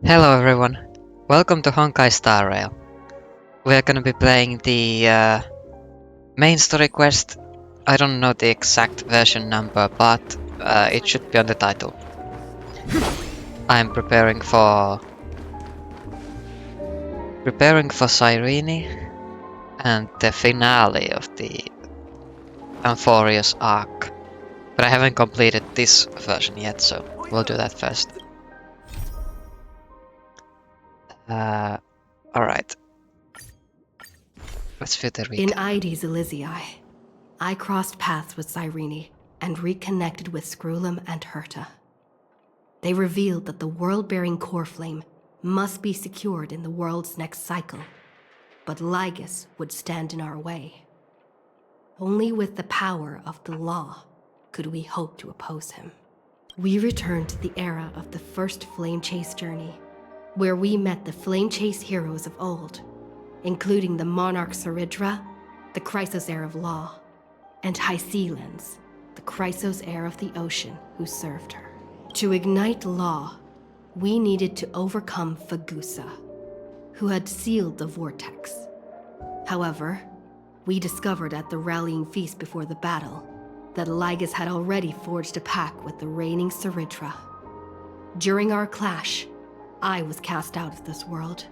Hello everyone, welcome to Honkai Star Rail. We're gonna be playing the main story quest. I don't know the exact version number, but it should be on the title. I'm preparing for Cyrene and the finale of the Amphorius arc. But I haven't completed this version yet, so we'll do that first. Alright. Let's view the In recap. Ides Elysiae, I crossed paths with Cyrene and reconnected with Scrulum and Herta. They revealed that the world-bearing core flame must be secured in the world's next cycle, but Lygus would stand in our way. Only with the power of the law could we hope to oppose him. We returned to the era of the first Flame Chase journey, where we met the Flame Chase heroes of old, including the Monarch Saridra, the Chrysos heir of law, and Hycelens, the Chrysos heir of the ocean who served her. To ignite law, we needed to overcome Fagusa, who had sealed the vortex. However, we discovered at the rallying feast before the battle that Lygus had already forged a pact with the reigning Saridra. During our clash, I was cast out of this world,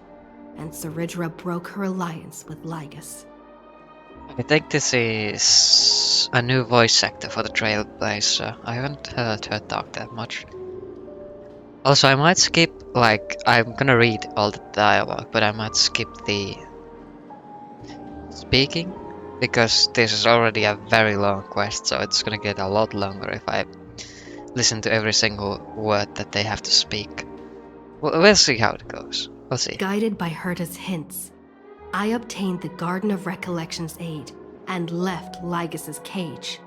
and Saridra broke her alliance with Lygus. I think this is a new voice actor for the Trailblazer. I haven't heard her talk that much. Also, I might skip, I'm gonna read all the dialogue, but I might skip the speaking, because this is already a very long quest, so it's gonna get a lot longer if I listen to every single word that they have to speak. We'll see how it goes. We'll see. Guided by Herta's hints, I obtained the Garden of Recollection's aid and left Lygus's cage.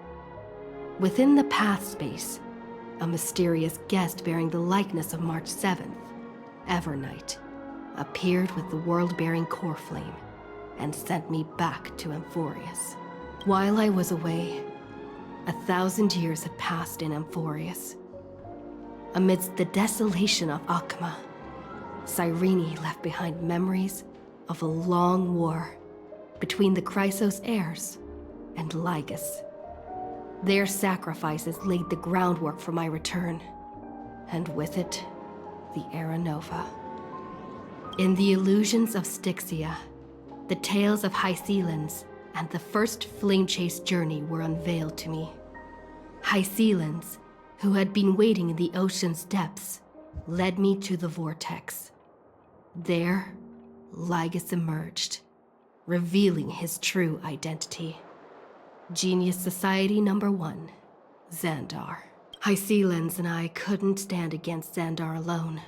Within the path space, a mysterious guest bearing the likeness of March 7th, Evernight, appeared with the world-bearing core flame and sent me back to Amphorius. While I was away, 1,000 years had passed in Amphorius. Amidst the desolation of Akma, Cyrene left behind memories of a long war between the Chrysos heirs and Lygus. Their sacrifices laid the groundwork for my return, and with it, the Era Nova. In the illusions of Styxia, the tales of Hycelens and the first Flame Chase journey were unveiled to me. Hycelens, who had been waiting in the ocean's depths, led me to the vortex. There, Lygus emerged, revealing his true identity. Genius Society Number 1, Xandar. Hycelens and I couldn't stand against Xandar alone,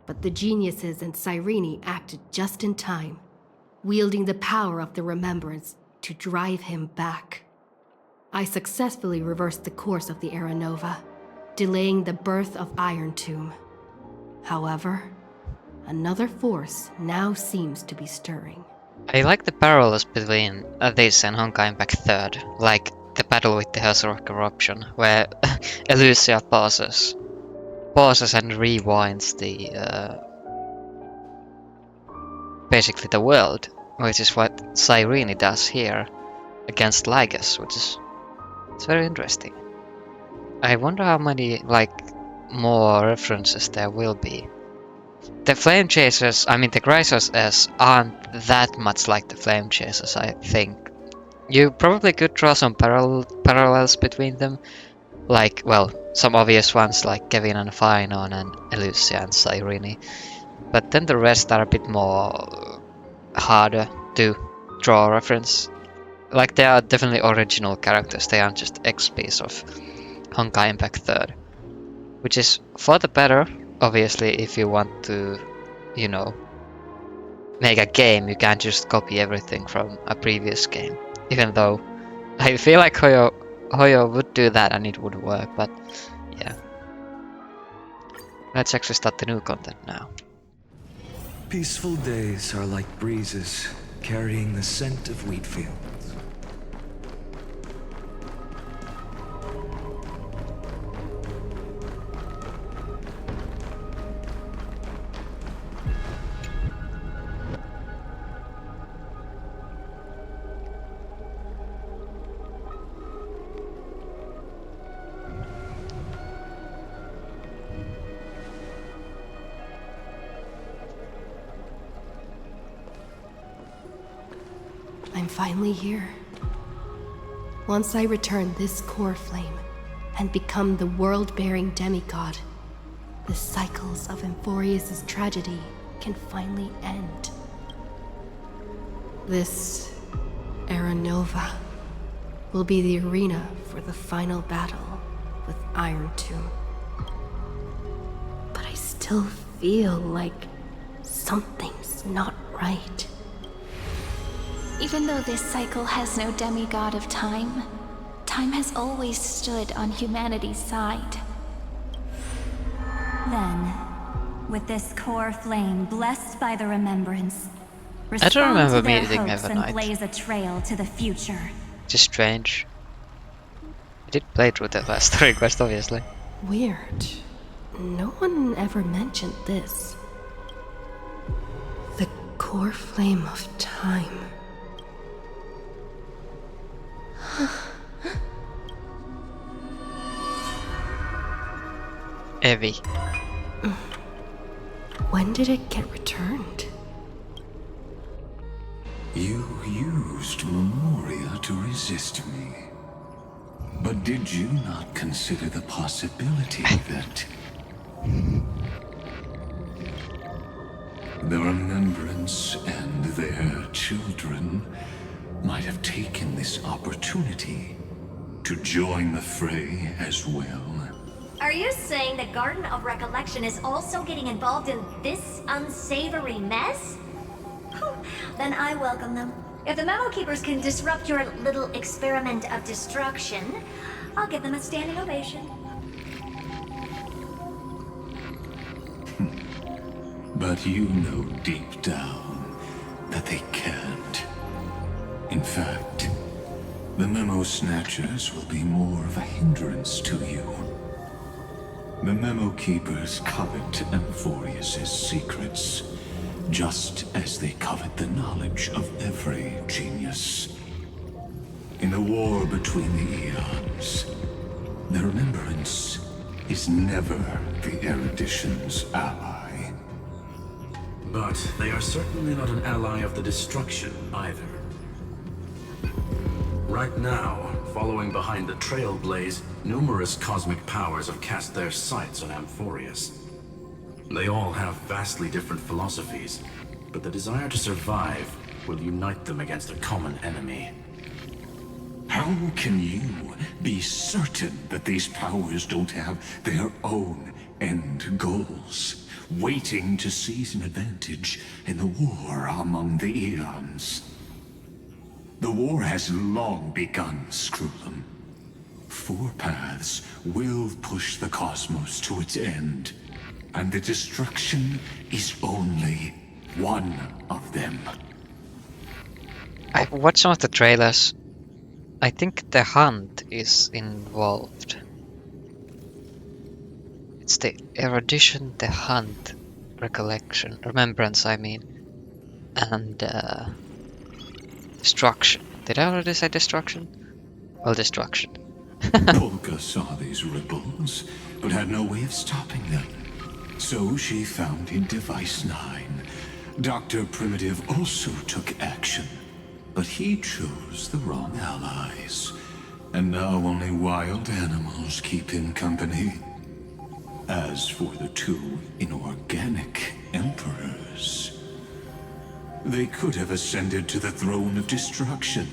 but the geniuses and Cyrene acted just in time, wielding the power of the remembrance to drive him back. I successfully reversed the course of the Era Nova, delaying the birth of Iron Tomb. However, another force now seems to be stirring. I like the parallels between this and Honkai Impact 3rd, like the battle with the Herzerock eruption, where Elusia pauses and rewinds the basically the world, which is what Cyrene does here against Lygus, it's very interesting. I wonder how many more references there will be. The Flame Chasers, I mean the Chrysos aren't that much like the Flame Chasers, I think. You probably could draw some parallels between them. Some obvious ones like Kevin and Phynon and Elusia and Cyrene. But then the rest are a bit more harder to draw a reference. Like they are definitely original characters, they aren't just XPs of Honkai Impact 3rd. Which is for the better, obviously, if you want to, make a game, you can't just copy everything from a previous game. Even though I feel like Hoyo would do that and it would work, but yeah. Let's actually start the new content now. Peaceful days are like breezes carrying the scent of wheat fields. I'm finally here. Once I return this core flame and become the world-bearing demigod, the cycles of Amphorius' tragedy can finally end. This Era Nova will be the arena for the final battle with Iron Tomb. But I still feel like something's not right. Even though this cycle has no demigod of time, time has always stood on humanity's side. Then, with this core flame blessed by the remembrance, I don't remember respond to their meeting hopes and Evernight. blaze a trail to the future. Just strange. I did play through the last story quest, obviously. Weird. No one ever mentioned this. The core flame of time. Evie. When did it get returned? You used Memoria to resist me. But did you not consider the possibility that the Remembrance and their children might have taken this opportunity to join the fray as well? Are you saying the Garden of Recollection is also getting involved in this unsavory mess? Then I welcome them. If the Memo Keepers can disrupt your little experiment of destruction, I'll give them a standing ovation. But you know deep down that they can't. In fact, the Memo Snatchers will be more of a hindrance to you. The Memo Keepers covet Amphorius' secrets, just as they covet the knowledge of every genius. In the war between the eons, the Remembrance is never the erudition's ally. But they are certainly not an ally of the destruction either. Right now, following behind the Trailblaze, numerous cosmic powers have cast their sights on Amphorius. They all have vastly different philosophies, but the desire to survive will unite them against a common enemy. How can you be certain that these powers don't have their own end goals, waiting to seize an advantage in the war among the eons? The war has long begun, Screwlum. Four paths will push the cosmos to its end, and the destruction is only one of them. I've watched some of the trailers. I think the hunt is involved. It's the erudition, the hunt, recollection, remembrance, I mean, and destruction. Did I already say destruction? Well, destruction. Polka saw these ripples, but had no way of stopping them. So she founded Device 9. Dr. Primitive also took action, but he chose the wrong allies. And now only wild animals keep him company. As for the two inorganic emperors, they could have ascended to the throne of destruction,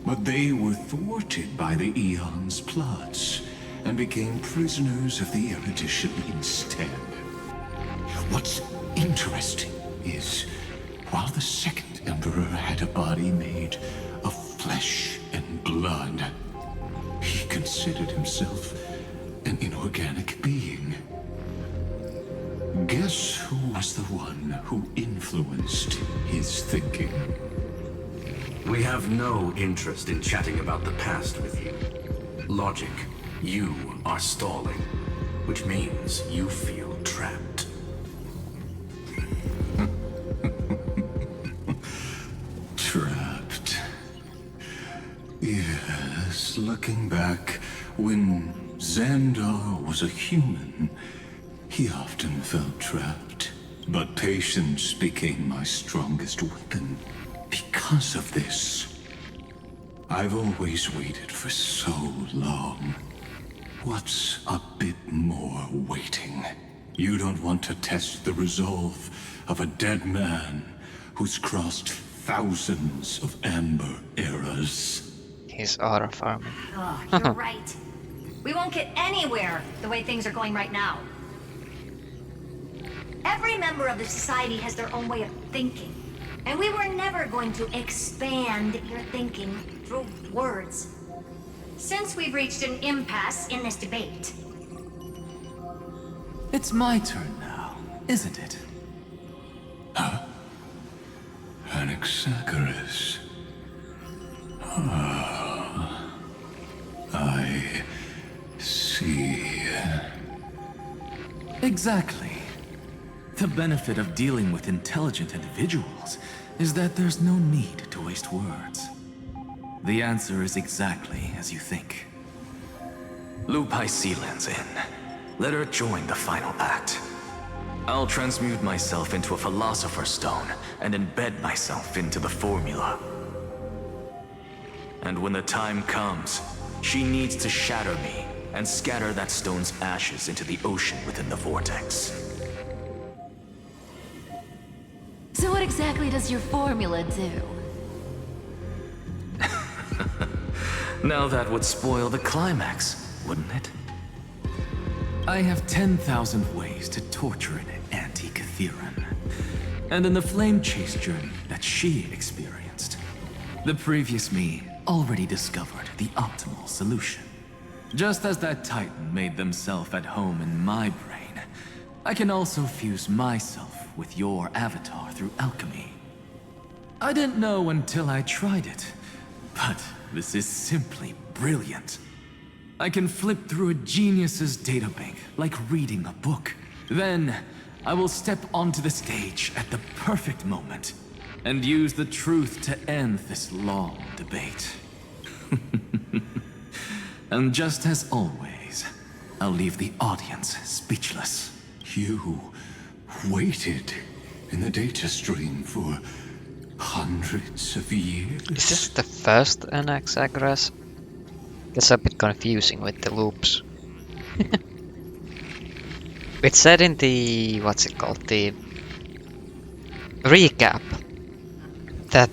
but they were thwarted by the Eon's plots and became prisoners of the erudition instead. What's interesting is, while the second emperor had a body made of flesh and blood, he considered himself an inorganic being. Guess who was the one who influenced his thinking? We have no interest in chatting about the past with you. Logic, you are stalling, which means you feel trapped. Trapped. Yes, looking back, when Xandar was a human, he often felt trapped. But patience became my strongest weapon, because because of this. I've always waited for so long. What's a bit more waiting? You don't want to test the resolve of a dead man who's crossed thousands of amber eras. He's aura farming. Oh, you're right. We won't get anywhere the way things are going right now. Every member of the society has their own way of thinking. And we were never going to expand your thinking through words. Since we've reached an impasse in this debate. It's my turn now, isn't it? Anaxagoras. Ah, I see. Exactly. The benefit of dealing with intelligent individuals is that there's no need to waste words. The answer is exactly as you think. Lupai Sealand's in. Let her join the final act. I'll transmute myself into a Philosopher's Stone and embed myself into the formula. And when the time comes, she needs to shatter me and scatter that stone's ashes into the ocean within the vortex. So what exactly does your formula do? Now that would spoil the climax, wouldn't it? I have 10,000 ways to torture an antique Etherean. And in the flame chase journey that she experienced, the previous me already discovered the optimal solution. Just as that Titan made themselves at home in my brain, I can also fuse myself with your avatar through alchemy. I didn't know until I tried it, but this is simply brilliant. I can flip through a genius's databank like reading a book. Then, I will step onto the stage at the perfect moment and use the truth to end this long debate. And just as always, I'll leave the audience speechless. You waited in the data stream for hundreds of years? Is this the first Anaxagoras? Gets a bit confusing with the loops. It said in the, what's it called, the recap that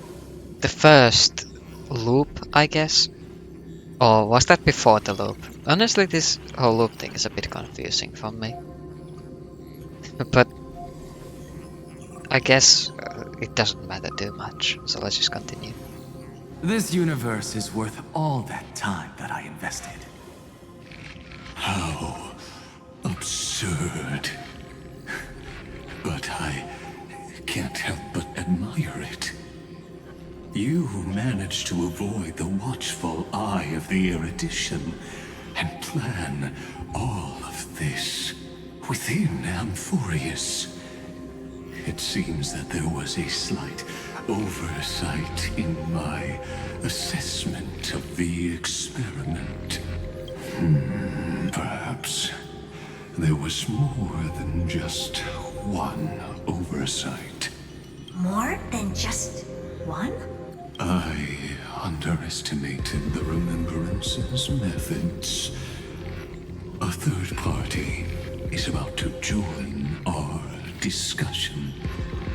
the first loop, I guess, or was that before the loop? Honestly, this whole loop thing is a bit confusing for me. But I guess it doesn't matter too much, so let's just continue. This universe is worth all that time that I invested. How absurd. But I can't help but admire it. You managed to avoid the watchful eye of the erudition and plan all of this within Amphorius. It seems that there was a slight oversight in my assessment of the experiment. Perhaps there was more than just one oversight. More than just one? I underestimated the Remembrance's methods. A third party is about to join our discussion.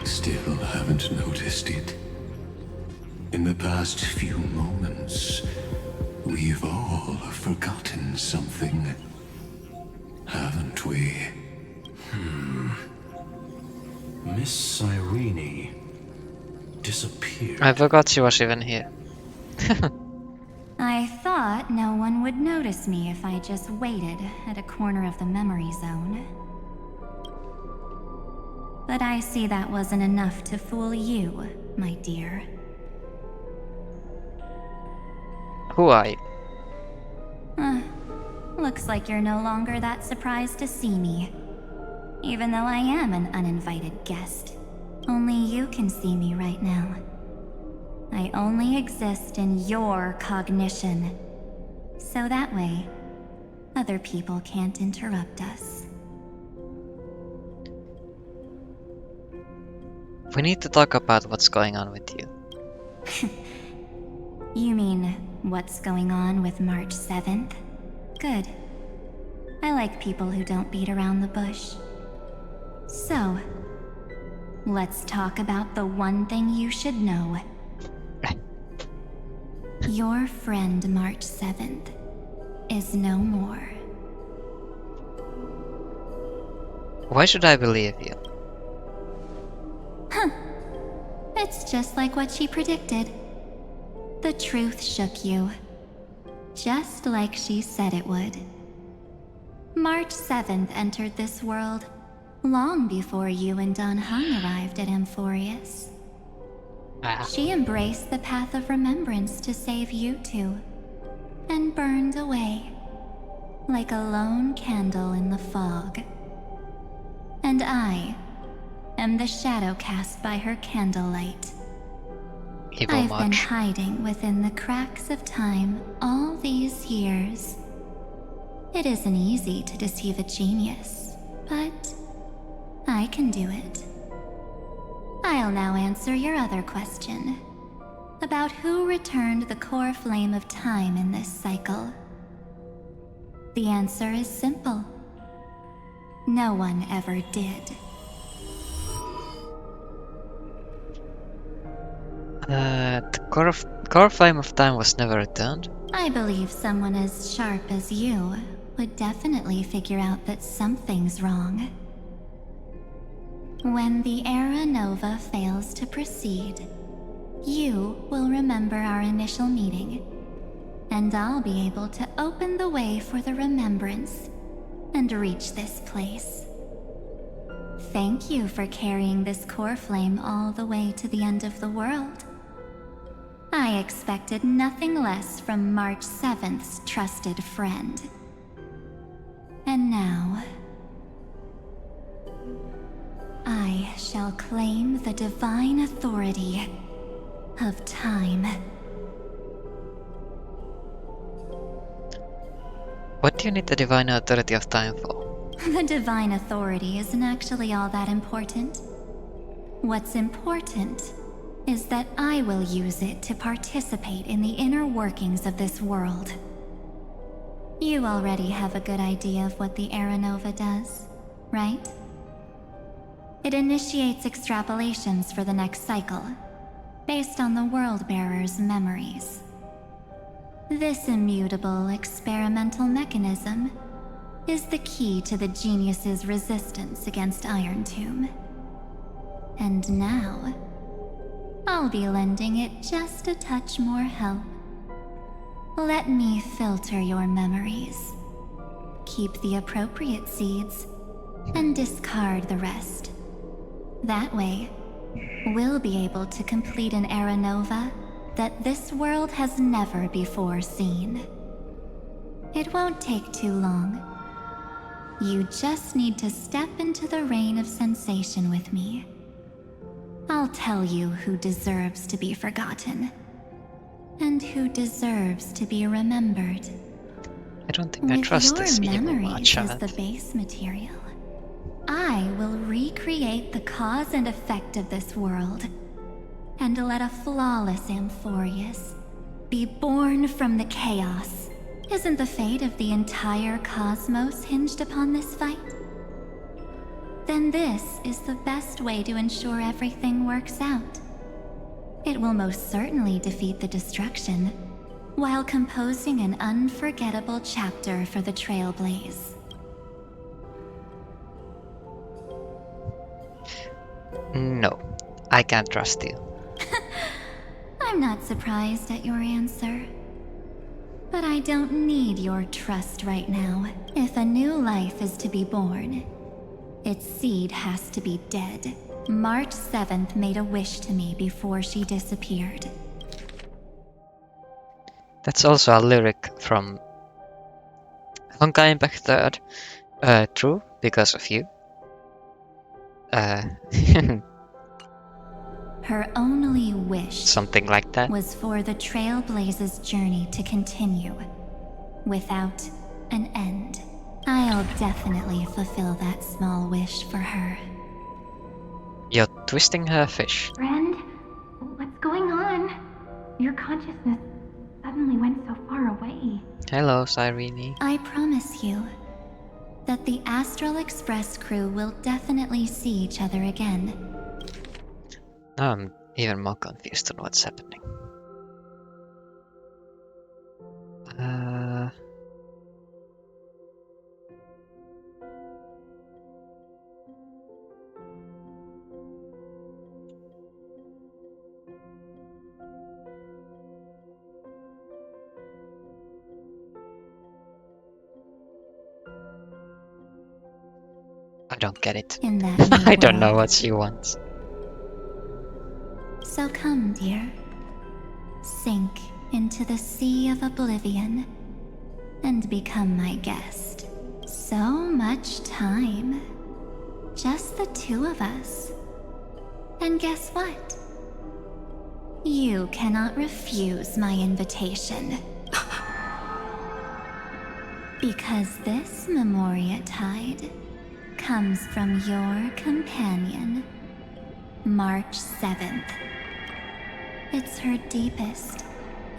Still haven't noticed it. In the past few moments, we've all forgotten something, haven't we? Miss Cyrene disappeared. I forgot she was even here. I thought no one would notice me if I just waited at a corner of the memory zone. But I see that wasn't enough to fool you, my dear. Who are you? Looks like you're no longer that surprised to see me. Even though I am an uninvited guest. Only you can see me right now. I only exist in your cognition. So that way, other people can't interrupt us. We need to talk about what's going on with you. You mean, what's going on with March 7th? Good. I like people who don't beat around the bush. So, let's talk about the one thing you should know. Your friend March 7th is no more. Why should I believe you? Huh. It's just like what she predicted. The truth shook you. Just like she said it would. March 7th entered this world long before you and Don Hung arrived at Amphorius. She embraced the path of remembrance to save you two, and burned away like a lone candle in the fog. And I am the shadow cast by her candlelight. I've been hiding within the cracks of time all these years. It isn't easy to deceive a genius, but I can do it. I'll now answer your other question about who returned the core flame of time in this cycle. The answer is simple. No one ever did. The core flame of time was never returned. I believe someone as sharp as you would definitely figure out that something's wrong. When the Era Nova fails to proceed, you will remember our initial meeting, and I'll be able to open the way for the remembrance and reach this place. Thank you for carrying this core flame all the way to the end of the world. I expected nothing less from March 7th's trusted friend. And now, I shall claim the divine authority of time. What do you need the divine authority of time for? The divine authority isn't actually all that important. What's important is that I will use it to participate in the inner workings of this world. You already have a good idea of what the Era Nova does, right? It initiates extrapolations for the next cycle, based on the World-Bearer's memories. This immutable experimental mechanism is the key to the genius's resistance against Iron Tomb. And now, I'll be lending it just a touch more help. Let me filter your memories. Keep the appropriate seeds, and discard the rest. That way, we'll be able to complete an Era Nova that this world has never before seen. It won't take too long. You just need to step into the rain of sensation with me. I'll tell you who deserves to be forgotten, and who deserves to be remembered. I don't think I trust this evil much. With your memories as the base material, I will recreate the cause and effect of this world, and let a flawless Amphorius be born from the chaos. Isn't the fate of the entire cosmos hinged upon this fight? Then this is the best way to ensure everything works out. It will most certainly defeat the destruction, while composing an unforgettable chapter for the Trailblaze. No, I can't trust you. I'm not surprised at your answer. But I don't need your trust right now. If a new life is to be born, its seed has to be dead. March 7th made a wish to me before she disappeared. That's also a lyric from Honkai Star Rail I. True, because of you. Her only wish Something like that. was for the Trailblaze's journey to continue, without an end. I'll definitely fulfill that small wish for her. You're twisting her fish. Friend, what's going on? consciousness suddenly went so far away. Hello, Cyrene. I promise you that the Astral Express crew will definitely see each other again. Now I'm even more confused on what's happening. I don't get it. In that new I don't know world. what she wants. So come, dear. Sink into the sea of oblivion and become my guest. So much time. Just the two of us. And guess what? You cannot refuse my invitation. Because this Memoria Tide comes from your companion, March 7th. It's her deepest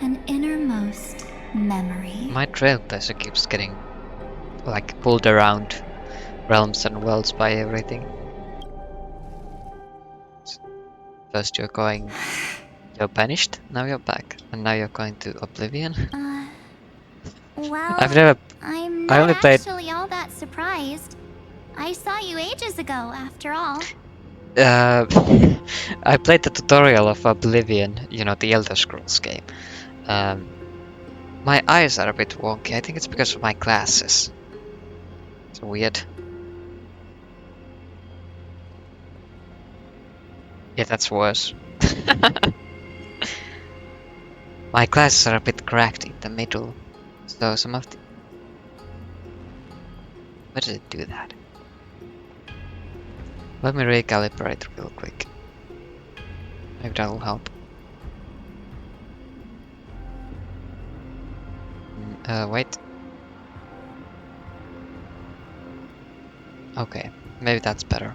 and innermost memory. My trailblazer keeps getting like pulled around realms and worlds by everything. First you're banished, now you're back, and now you're going to Oblivion. Well, I'm I not only played- actually all that surprised. I saw you ages ago, after all. I played the tutorial of Oblivion, you know, the Elder Scrolls game. My eyes are a bit wonky. I think it's because of my glasses. It's weird. Yeah, that's worse. My glasses are a bit cracked in the middle, so some of the... Why did it do that? Let me recalibrate real quick. Maybe that'll help. Wait. Okay, maybe that's better.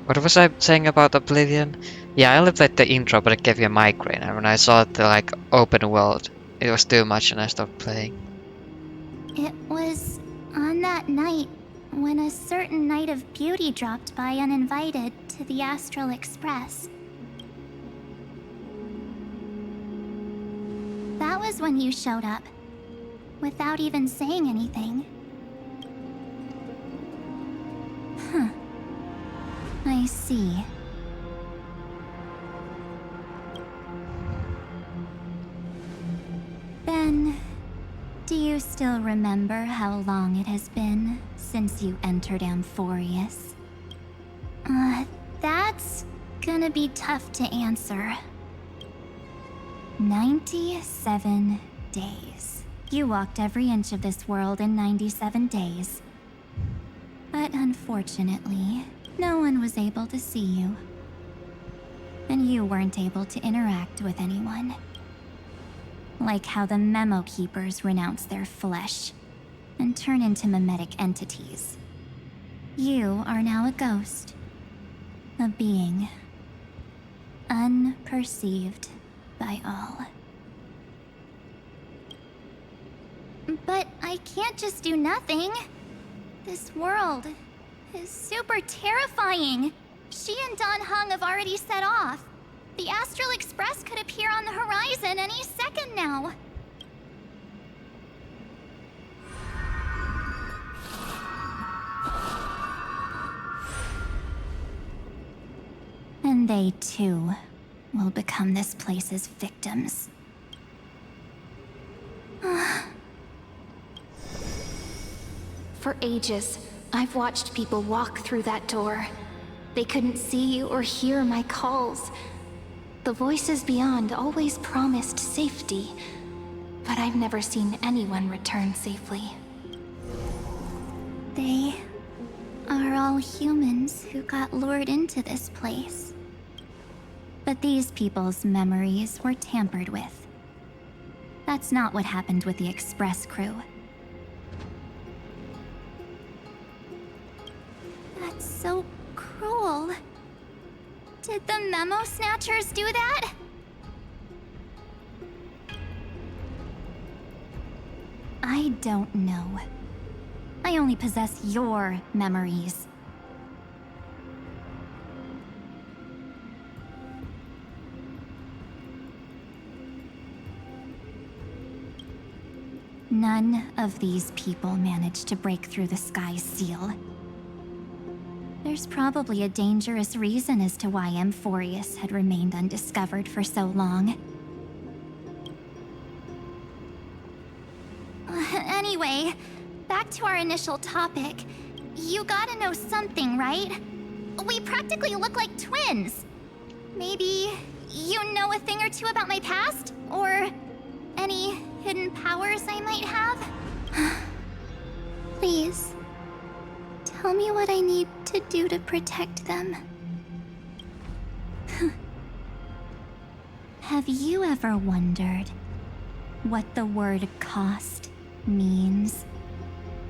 What was I saying about Oblivion? Yeah, I only played the intro, but it gave me a migraine, and when I saw the like open world, it was too much and I stopped playing. It was on that night when a certain Knight of Beauty dropped by uninvited to the Astral Express. That was when you showed up, without even saying anything. Huh. I see. Then, do you still remember how long it has been since you entered Amphorius? That's gonna be tough to answer. 97 days. You walked every inch of this world in 97 days. But unfortunately, no one was able to see you. And you weren't able to interact with anyone. Like how the Memo Keepers renounce their flesh and turn into mimetic entities. You are now a ghost. A being. Unperceived by all. But I can't just do nothing. This world is super terrifying. She and Don Hung have already set off. The Astral Express could appear on the horizon any second now. And they too will become this place's victims. For ages, I've watched people walk through that door. They couldn't see or hear my calls. The voices beyond always promised safety, but I've never seen anyone return safely. They are all humans who got lured into this place. But these people's memories were tampered with. That's not what happened with the Express crew. That's so cruel. Did the memo snatchers do that? I don't know. I only possess your memories. None of these people managed to break through the sky's seal. There's probably a dangerous reason as to why Amphorius had remained undiscovered for so long. Anyway, back to our initial topic. You gotta know something, right? We practically look like twins. Maybe you know a thing or two about my past? Or any hidden powers I might have? Please, tell me what I need to do to protect them. Have you ever wondered what the word cost means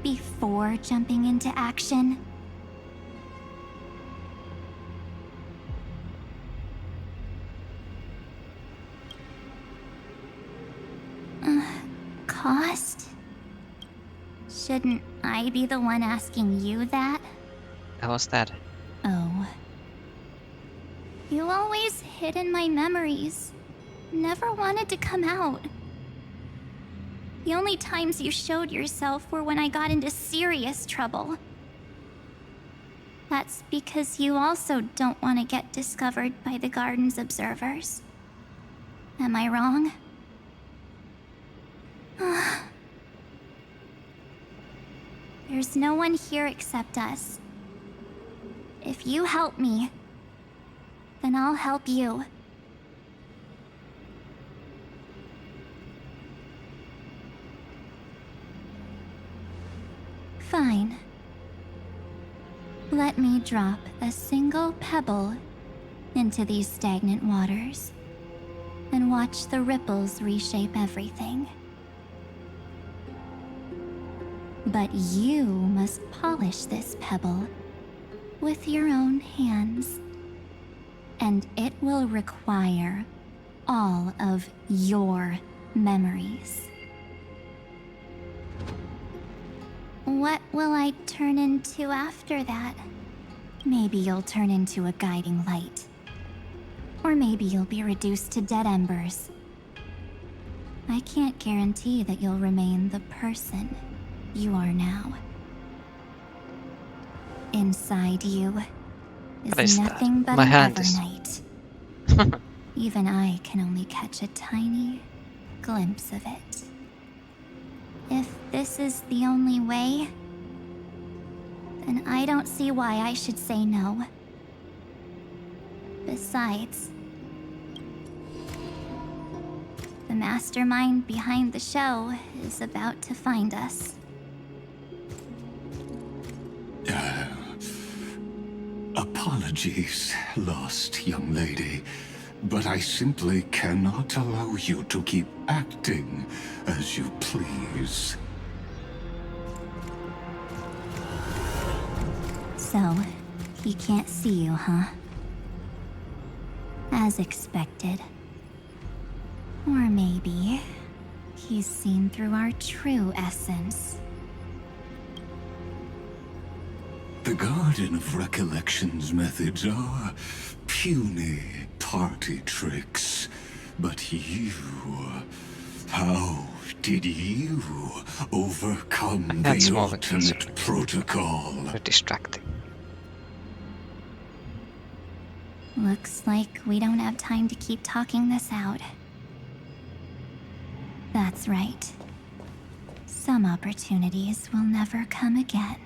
before jumping into action? Cost? Shouldn't I be the one asking you that? How was that? Oh. You always hid in my memories. Never wanted to come out. The only times you showed yourself were when I got into serious trouble. That's because you also don't want to get discovered by the Garden's observers. Am I wrong? There's no one here except us. If you help me, then I'll help you. Fine. Let me drop a single pebble into these stagnant waters and watch the ripples reshape everything. But you must polish this pebble with your own hands, and it will require all of your memories. What will I turn into after that? Maybe you'll turn into a guiding light. Or maybe you'll be reduced to dead embers. I can't guarantee that you'll remain the person you are now. Inside you What is is nothing that? but My an hand is- evernight. Even I can only catch a tiny glimpse of it. If this is the only way, then I don't see why I should say no. Besides, the mastermind behind the show is about to find us. Apologies, lost young lady, but I simply cannot allow you to keep acting as you please. So, he can't see you, huh? As expected. Or maybe he's seen through our true essence. The Garden of Recollection's methods are puny party tricks. But you... how did you overcome That's the more ultimate protocol? Very distracting. Looks like we don't have time to keep talking this out. That's right. Some opportunities will never come again.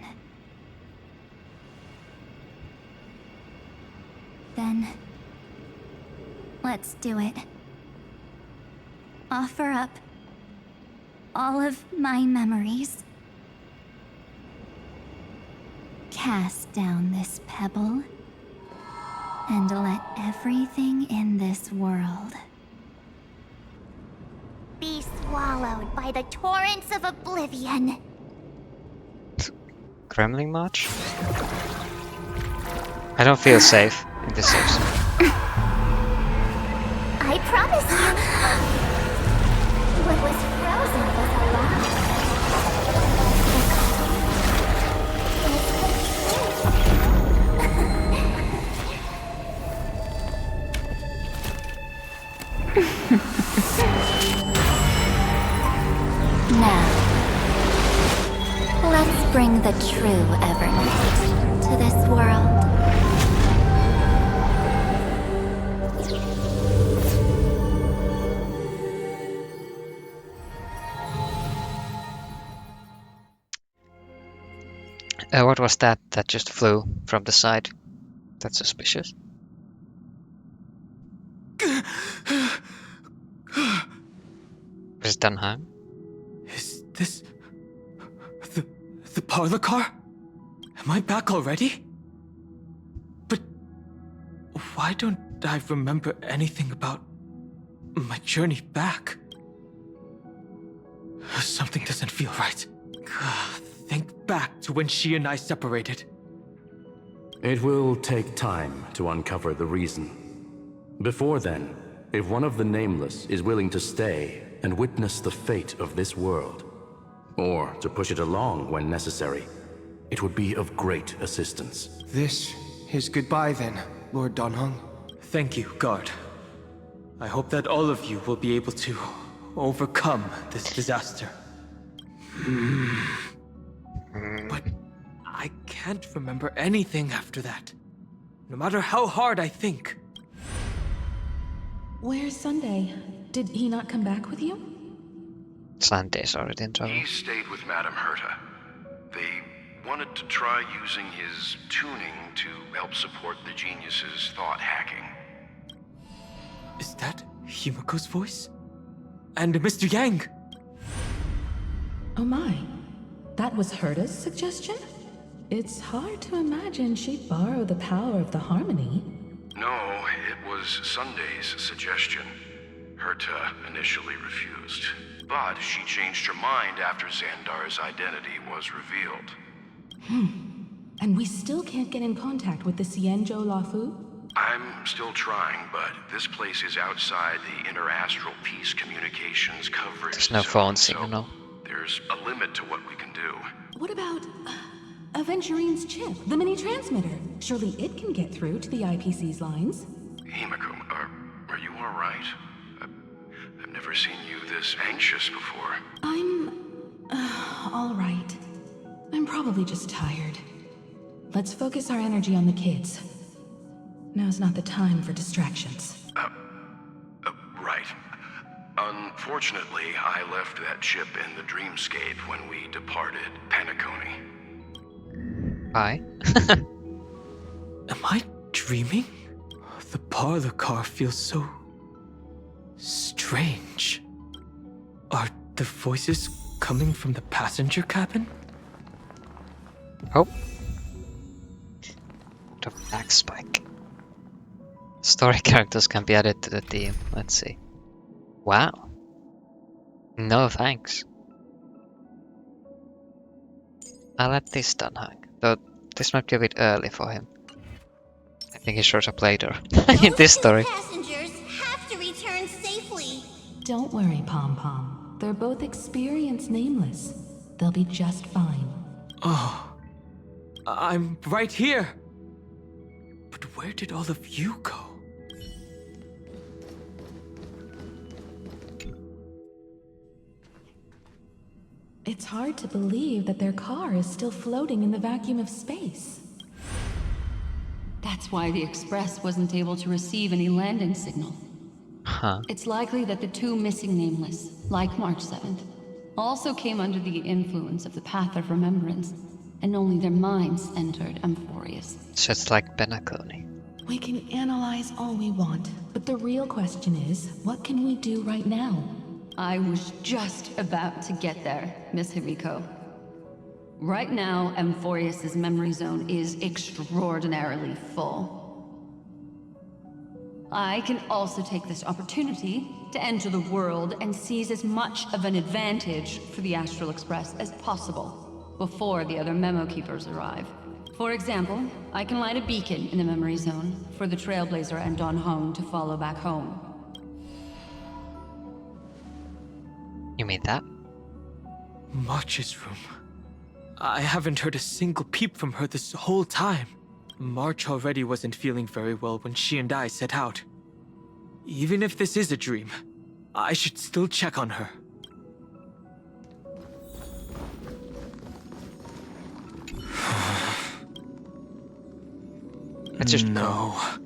Then, let's do it. Offer up all of my memories. Cast down this pebble, and let everything in this world Be swallowed by the torrents of oblivion. Gremlin March? I don't feel safe in this section. I promise you. What was frozen was alive. Now, let's bring the true Evernight to this world. What was that just flew from the side? That's suspicious. Was it Dunham? Is this... the parlor car? Am I back already? But... why don't I remember anything about... my journey back? Something doesn't feel right. Think back to when she and I separated. It will take time to uncover the reason. Before then, if one of the Nameless is willing to stay and witness the fate of this world, or to push it along when necessary, it would be of great assistance. This is goodbye then, Lord Donhung. Thank you, Guard. I hope that all of you will be able to overcome this disaster. But I can't remember anything after that. No matter how hard I think. Where's Sunday? Did he not come back with you? Sunday's already in trouble. He stayed with Madame Herta. They wanted to try using his tuning to help support the genius's thought hacking. Is that Himiko's voice? And Mr. Yang? Oh my. That was Herta's suggestion? It's hard to imagine she'd borrow the power of the harmony. No, it was Sunday's suggestion. Herta initially refused, but she changed her mind after Xandar's identity was revealed. And we still can't get in contact with the Xianzhou Lafu? I'm still trying, but this place is outside the interastral peace communications coverage There's no zone, phone so signal. there's a limit to what we can do. What about Aventurine's chip, the mini transmitter? Surely it can get through to the IPC's lines. Himiko, are you all right? I've never seen you this anxious before. I'm all right. I'm probably just tired. Let's focus our energy on the kids. Now's not the time for distractions. Right. Unfortunately, I left that chip in the dreamscape when we departed Penacony. Hi. Am I dreaming? The parlor car feels so... strange. Are the voices coming from the passenger cabin? Oh. The black spike. Story characters can be added to the team. Let's see. Wow. No thanks. I'll let this done hang. Though this might be a bit early for him. I think he shows up later in this story. Passengers have to return safely. Don't worry, Pom Pom. They're both experienced nameless. They'll be just fine. Oh, I'm right here. But where did all of you go? It's hard to believe that their car is still floating in the vacuum of space. That's why the Express wasn't able to receive any landing signal. Huh. It's likely that the two missing Nameless, like March 7th, also came under the influence of the Path of Remembrance, and only their minds entered Amphorius. So it's like Penacony. We can analyze all we want, but the real question is, what can we do right now? I was just about to get there, Miss Himiko. Right now, Amphorius' memory zone is extraordinarily full. I can also take this opportunity to enter the world and seize as much of an advantage for the Astral Express as possible before the other memo keepers arrive. For example, I can light a beacon in the memory zone for the Trailblazer and Don Hong to follow back home. You mean that? March's room. I haven't heard a single peep from her this whole time. March already wasn't feeling very well when she and I set out. Even if this is a dream, I should still check on her. Let's just no. Oh,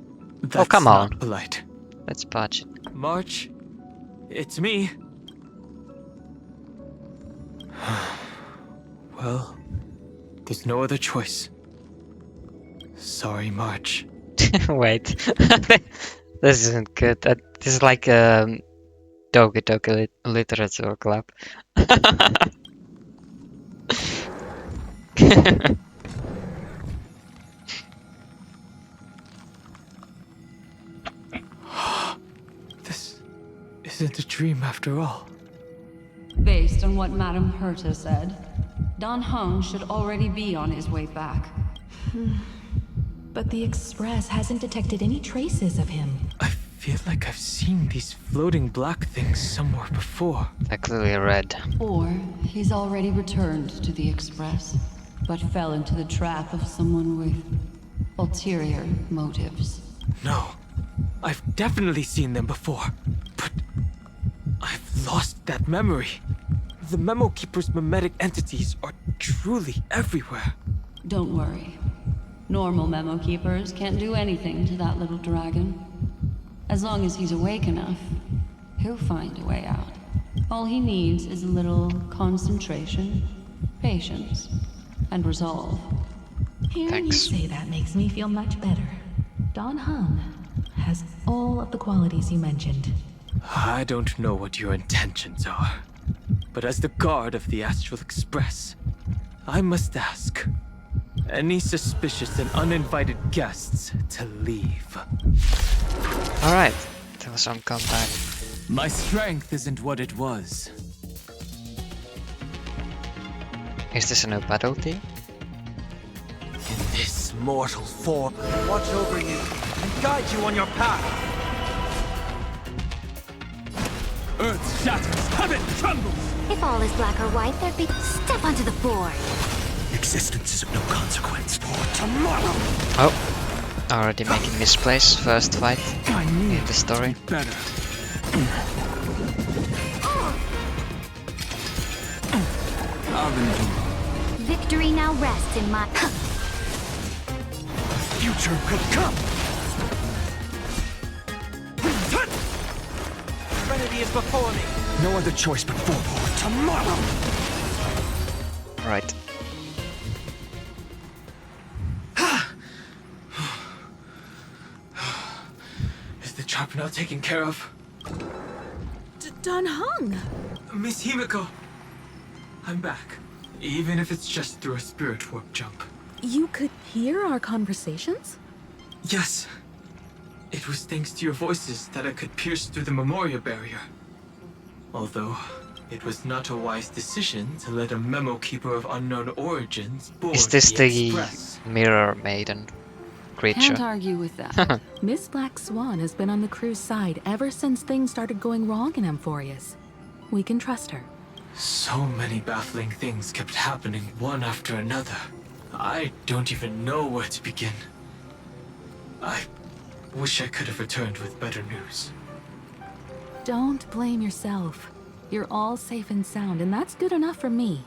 That's come not on. polite. Let's patch it. March, it's me. Well, there's no other choice. Sorry, March. Wait. This isn't good. This is like a Doki Doki Literature Club. This isn't a dream after all. Based on what Madame Herta said, Don Hong should already be on his way back. But the Express hasn't detected any traces of him. I feel like I've seen these floating black things somewhere before. They're clearly red. Or he's already returned to the Express, but fell into the trap of someone with ulterior motives. No, I've definitely seen them before, but I've lost that memory. The Memo Keeper's mimetic entities are truly everywhere. Don't worry. Normal Memo Keepers can't do anything to that little dragon. As long as he's awake enough, he'll find a way out. All he needs is a little concentration, patience, and resolve. Hearing you say that makes me feel much better. Don Hong has all of the qualities you mentioned. I don't know what your intentions are, but as the guard of the Astral Express, I must ask any suspicious and uninvited guests to leave. Alright, tell us on combat. My strength isn't what it was. Is this a new battle team? In this mortal form, watch over you and guide you on your path. Earth shatters, heaven trembles! If all is black or white, there'd be... Step onto the board! Existence is of no consequence for tomorrow. Oh, already making misplays. First fight in the story. Better. Victory now rests in my... Future could come. Serenity is before me. No other choice but forward tomorrow. Right. Is the trap now taken care of? Don Hong! Miss Himiko, I'm back. Even if it's just through a spirit warp jump. You could hear our conversations? Yes. It was thanks to your voices that I could pierce through the Memoria barrier. Although, it was not a wise decision to let a Memo Keeper of unknown origins board Is this the Express. Mirror Maiden creature? Can't argue with that. Miss Black Swan has been on the crew's side ever since things started going wrong in Amphorius. We can trust her. So many baffling things kept happening one after another. I don't even know where to begin. I wish I could have returned with better news. Don't blame yourself. You're all safe and sound, and that's good enough for me.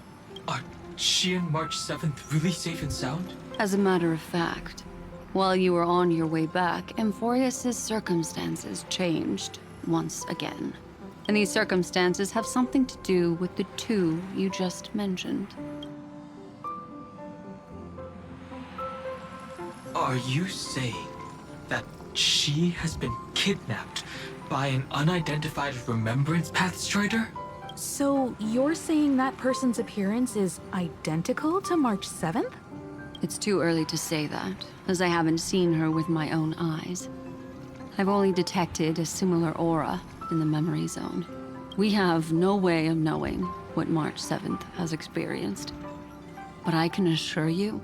Are she and March 7th really safe and sound? As a matter of fact, while you were on your way back, Amphorius' circumstances changed once again. And these circumstances have something to do with the two you just mentioned. Are you saying that she has been kidnapped by an unidentified Remembrance Path Strider? So you're saying that person's appearance is identical to March 7th? It's too early to say that, as I haven't seen her with my own eyes. I've only detected a similar aura in the memory zone. We have no way of knowing what March 7th has experienced. But I can assure you,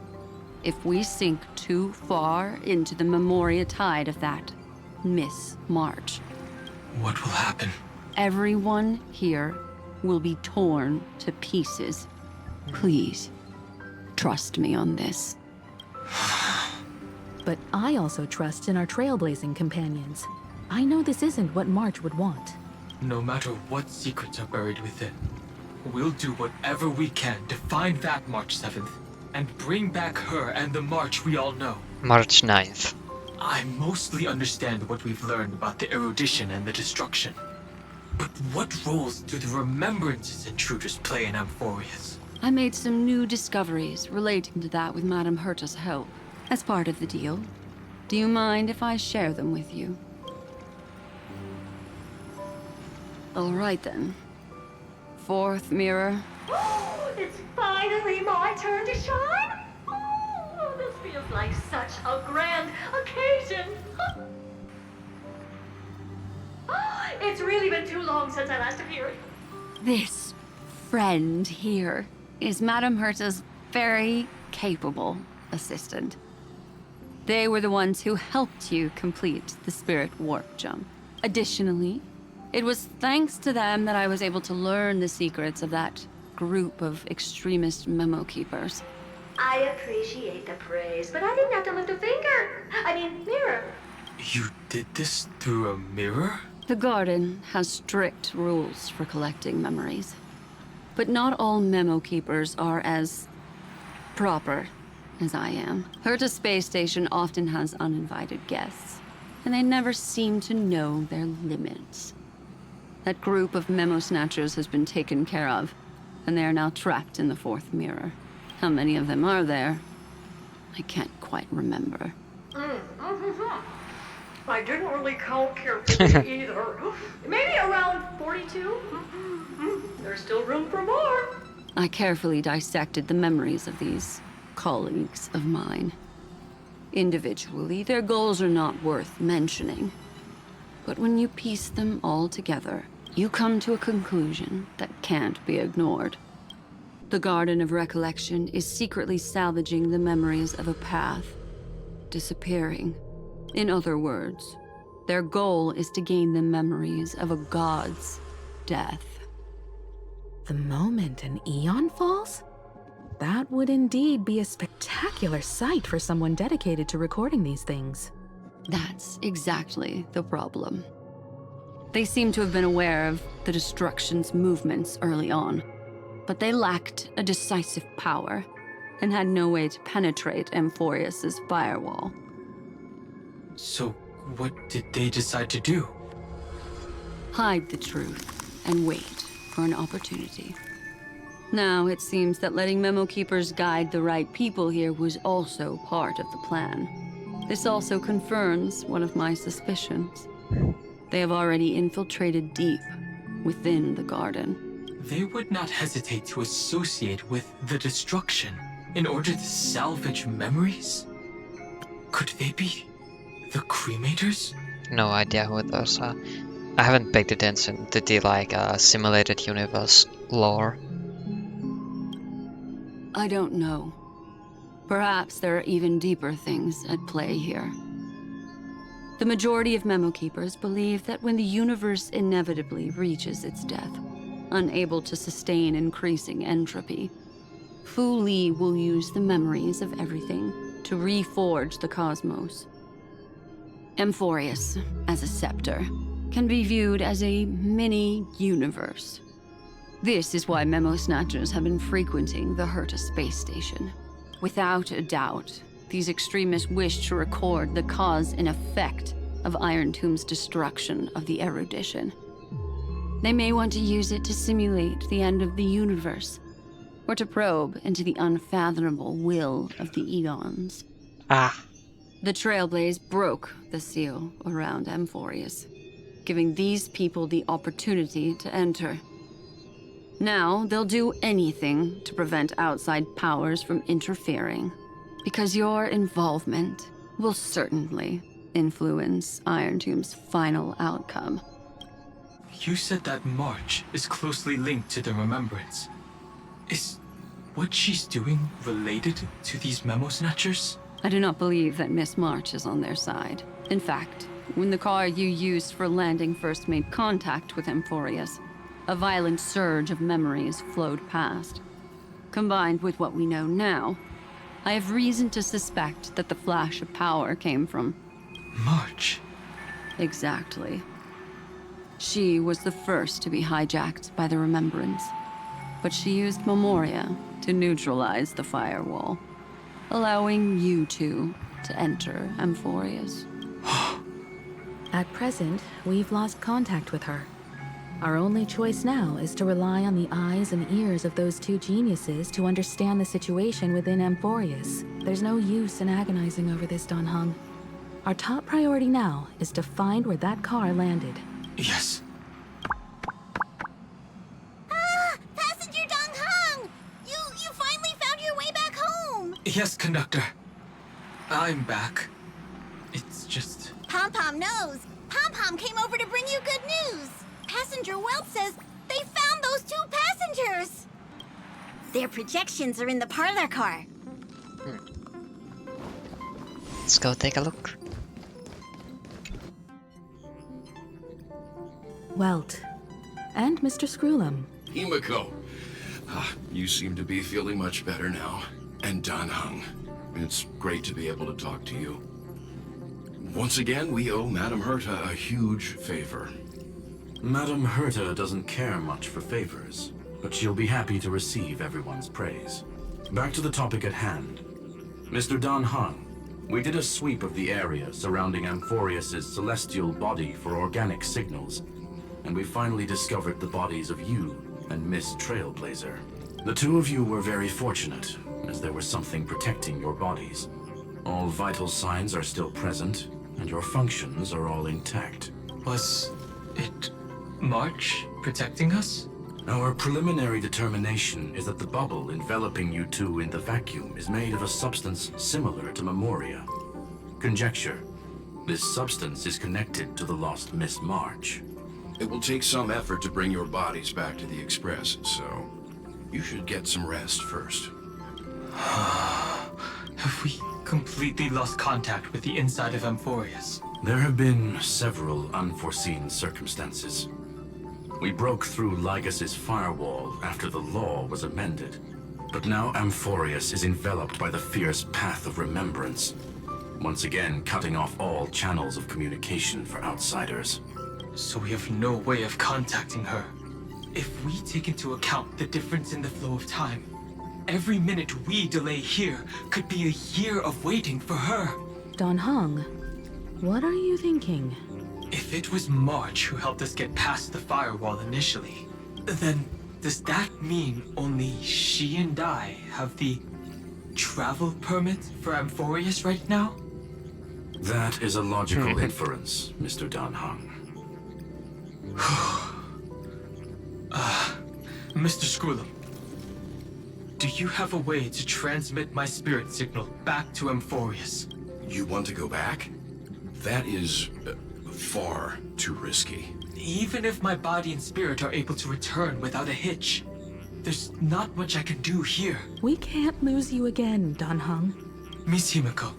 if we sink too far into the Memoria tide of that Miss March. What will happen? Everyone here will be torn to pieces. Please, trust me on this. But I also trust in our trailblazing companions. I know this isn't what March would want. No matter what secrets are buried within, we'll do whatever we can to find that March 7th and bring back her and the March we all know. March 9th. I mostly understand what we've learned about the erudition and the destruction. But what roles do the remembrances intruders play in Amphorius? I made some new discoveries relating to that with Madame Herta's help, as part of the deal. Do you mind if I share them with you? All right then. Fourth mirror. It's finally my turn to shine! Oh, this feels like such a grand occasion! It's really been too long since I last appeared. This friend here is Madame Herta's very capable assistant. They were the ones who helped you complete the spirit warp jump. Additionally, it was thanks to them that I was able to learn the secrets of that group of extremist memo keepers. I appreciate the praise, but I didn't have to lift a finger. Mirror. You did this through a mirror? The garden has strict rules for collecting memories. But not all memo keepers are as proper as I am. Herta's space station often has uninvited guests, and they never seem to know their limits. That group of memo snatchers has been taken care of, and they are now trapped in the fourth mirror. How many of them are there? I can't quite remember. I didn't really count carefully either. Maybe around 42? There's still room for more. I carefully dissected the memories of these colleagues of mine. Individually, their goals are not worth mentioning. But when you piece them all together, you come to a conclusion that can't be ignored. The Garden of Recollection is secretly salvaging the memories of a path, disappearing. In other words, their goal is to gain the memories of a god's death. The moment an eon falls? That would indeed be a spectacular sight for someone dedicated to recording these things. That's exactly the problem. They seem to have been aware of the destruction's movements early on, but they lacked a decisive power and had no way to penetrate Amphorius's firewall. So, what did they decide to do? Hide the truth and wait for an opportunity. Now, it seems that letting memo keepers guide the right people here was also part of the plan. This also confirms one of my suspicions. They have already infiltrated deep within the garden. They would not hesitate to associate with the destruction in order to salvage memories? Could they be the cremators? No idea who those are. I haven't paid attention to the simulated universe lore. I don't know. Perhaps there are even deeper things at play here. The majority of memo keepers believe that when the universe inevitably reaches its death, unable to sustain increasing entropy, Fu Li will use the memories of everything to reforge the cosmos. Amphorius, as a scepter, can be viewed as a mini-universe. This is why memo snatchers have been frequenting the Herta space station. Without a doubt, these extremists wish to record the cause and effect of Iron Tomb's destruction of the erudition. They may want to use it to simulate the end of the universe, or to probe into the unfathomable will of the eons. The Trailblaze broke the seal around Amphorius, giving these people the opportunity to enter. Now, they'll do anything to prevent outside powers from interfering, because your involvement will certainly influence Iron Tomb's final outcome. You said that March is closely linked to the Remembrance. Is what she's doing related to these memo snatchers? I do not believe that Miss March is on their side. In fact, when the car you used for landing first made contact with Amphorius, a violent surge of memories flowed past. Combined with what we know now, I have reason to suspect that the flash of power came from... March. Exactly. She was the first to be hijacked by the Remembrance, but she used Memoria to neutralize the firewall, allowing you two to enter Amphorius. At present, we've lost contact with her. Our only choice now is to rely on the eyes and ears of those two geniuses to understand the situation within Amphorius. There's no use in agonizing over this, Don Hung. Our top priority now is to find where that car landed. Yes. Passenger Dong Hung! You finally found your way back home! Yes, conductor. I'm back. It's just... Pom-Pom knows. Pom-Pom came over to bring you good news. Passenger Wealth says they found those two passengers. Their projections are in the parlor car. Let's go take a look. Welt. And Mr. Screwlum. Himiko. You seem to be feeling much better now. And Dan Hung. It's great to be able to talk to you. Once again, we owe Madame Herta a huge favor. Madame Herta doesn't care much for favors, but she'll be happy to receive everyone's praise. Back to the topic at hand. Mr. Dan Hung, we did a sweep of the area surrounding Amphorius' celestial body for organic signals, and we finally discovered the bodies of you and Miss Trailblazer. The two of you were very fortunate, as there was something protecting your bodies. All vital signs are still present, and your functions are all intact. Was it March protecting us? Our preliminary determination is that the bubble enveloping you two in the vacuum is made of a substance similar to Memoria. Conjecture. This substance is connected to the lost Miss March. It will take some effort to bring your bodies back to the Express, so you should get some rest first. Have we completely lost contact with the inside of Amphorius? There have been several unforeseen circumstances. We broke through Lygas's firewall after the law was amended. But now Amphorius is enveloped by the fierce path of remembrance, once again cutting off all channels of communication for outsiders. So we have no way of contacting her. If we take into account the difference in the flow of time, every minute we delay here could be a year of waiting for her. Don Hung, what are you thinking? If it was March who helped us get past the firewall initially, then does that mean only she and I have the travel permit for Amphorius right now? That is a logical inference, Mr. Dan Hung. Mr. Screwlum, do you have a way to transmit my spirit signal back to Amphorius? You want to go back? That is far too risky. Even if my body and spirit are able to return without a hitch, there's not much I can do here. We can't lose you again, Don Hung. Miss Himiko,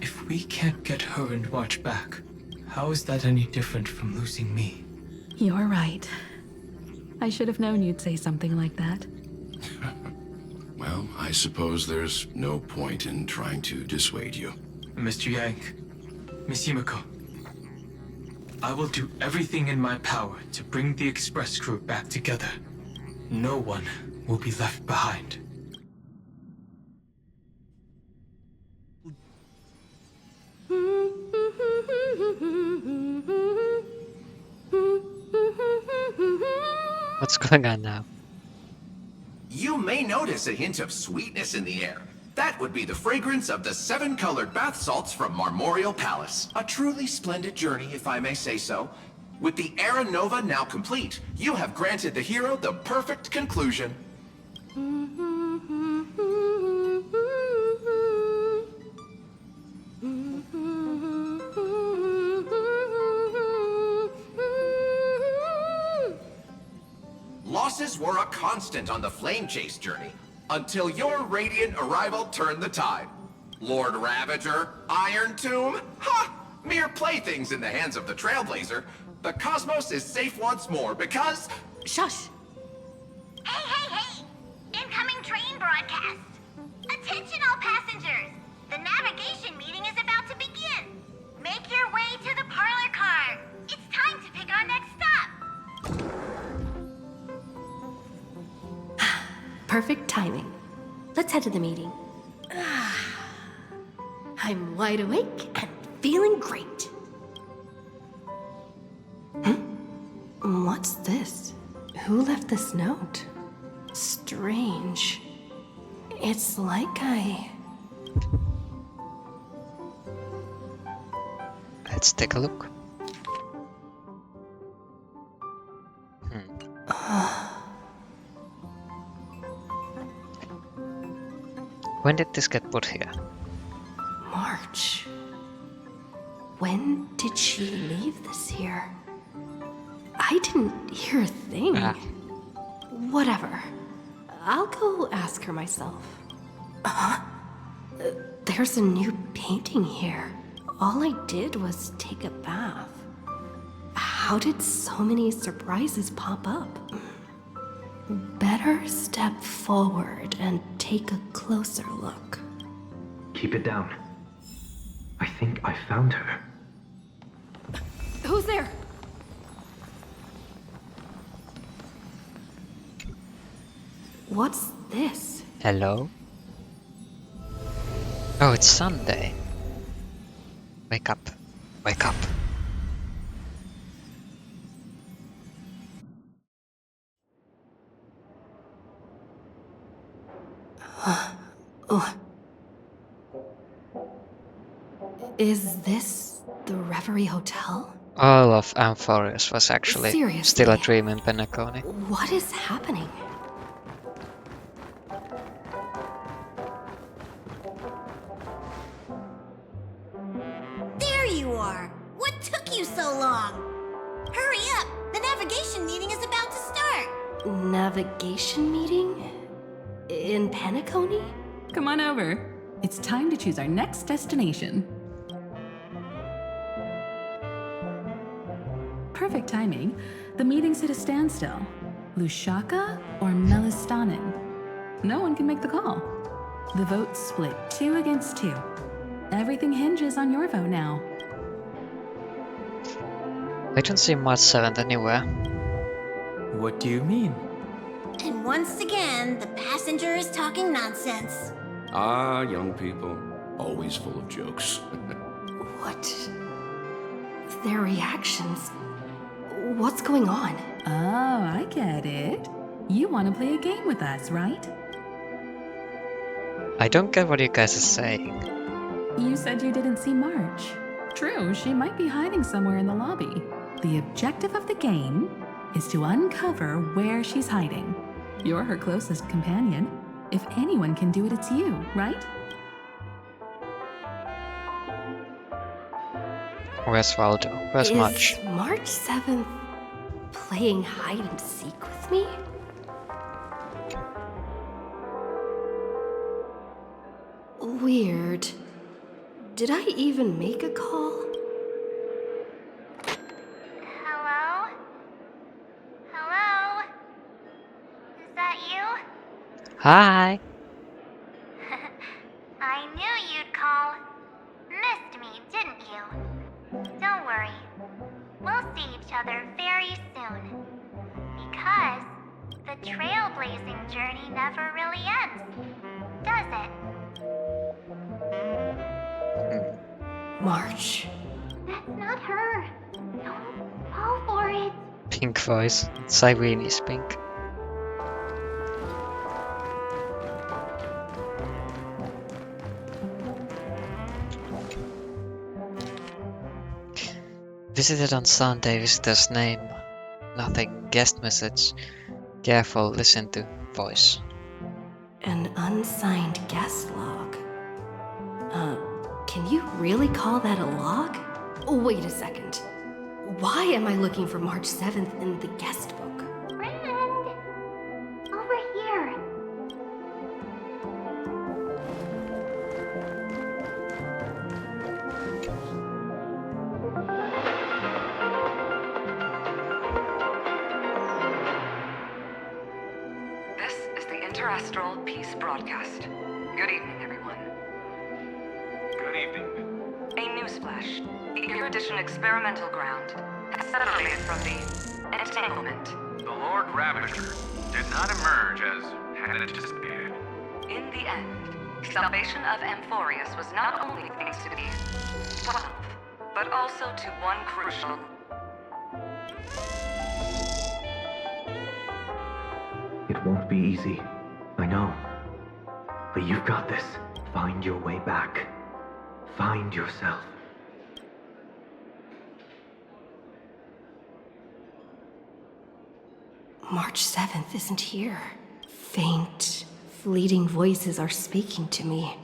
if we can't get her and March back, how is that any different from losing me? You're right. I should have known you'd say something like that. Well, I suppose there's no point in trying to dissuade you. Mr. Yang, Miss Himiko, I will do everything in my power to bring the Express crew back together. No one will be left behind. What's going on now? You may notice a hint of sweetness in the air. That would be the fragrance of the 7-colored bath salts from Marmorial Palace. A truly splendid journey, if I may say so. With the Era Nova now complete, you have granted the hero the perfect conclusion. Losses were a a constant on the flame chase journey, until your radiant arrival turned the tide. Lord Ravager, Iron Tomb, ha! Mere playthings in the hands of the Trailblazer. The cosmos is safe once more because... Shush! Hey, hey, hey! Incoming train broadcast! Attention all passengers! The navigation meeting is about to begin! Make your way to the parlor car! It's time to pick our next stop! Perfect timing. Let's head to the meeting. I'm wide awake and feeling great. What's this? Who left this note? Strange. It's like Let's take a look. When did this get put here? March. When did she leave this here? I didn't hear a thing. Whatever. I'll go ask her myself. There's a new painting here. All I did was take a bath. How did so many surprises pop up? Better step forward and take a closer look. Keep it down. I think I found her. Who's there? What's this? Hello? Oh, it's Sunday. Wake up. Wake up. Is this the Reverie Hotel? All of Amphorius was actually Seriously? still a dream in Penacony. What is happening? There you are! What took you so long? Hurry up! The navigation meeting is about to start! Navigation meeting? In Penacony? Come on over. It's time to choose our next destination. Perfect timing. The meeting's at a standstill. Lushaka or Melistanen? No one can make the call. The vote's split 2 against 2. Everything hinges on your vote now. I don't see March 7th anywhere. What do you mean? And once again, the passenger is talking nonsense. Ah, young people. Always full of jokes. What? Their reactions. What's going on? Oh, I get it. You want to play a game with us, right? I don't get what you guys are saying. You said you didn't see March. True, she might be hiding somewhere in the lobby. The objective of the game is to uncover where she's hiding. You're her closest companion. If anyone can do it, it's you, right? Where's Waldo? Where's March? Is March 7th playing hide and seek with me? Weird. Did I even make a call? Hello? Hello? Is that you? Hi! I knew you'd call. Missed me, didn't you? Don't worry. We'll see each other very soon. Because the trailblazing journey never really ends, does it? March. That's not her. Don't fall for it. Pink voice. Cyreni's pink. Visited on Sunday, visitor's name. Nothing. Guest message. Careful, listen to voice. An unsigned guest log. Can you really call that a log? Wait a second. Why am I looking for March 7th in the guest book? Friend! Interastral Peace Broadcast. Good evening, everyone. Good evening. A newsflash. The Erudition Experimental Ground has separated from the entanglement. The Lord Ravager did not emerge as had anticipated. In the end, salvation of Amphorius was not only thanks to the 12, but also to one crucial. It won't be easy. I know. But you've got this. Find your way back. Find yourself. March 7th isn't here. Faint, fleeting voices are speaking to me.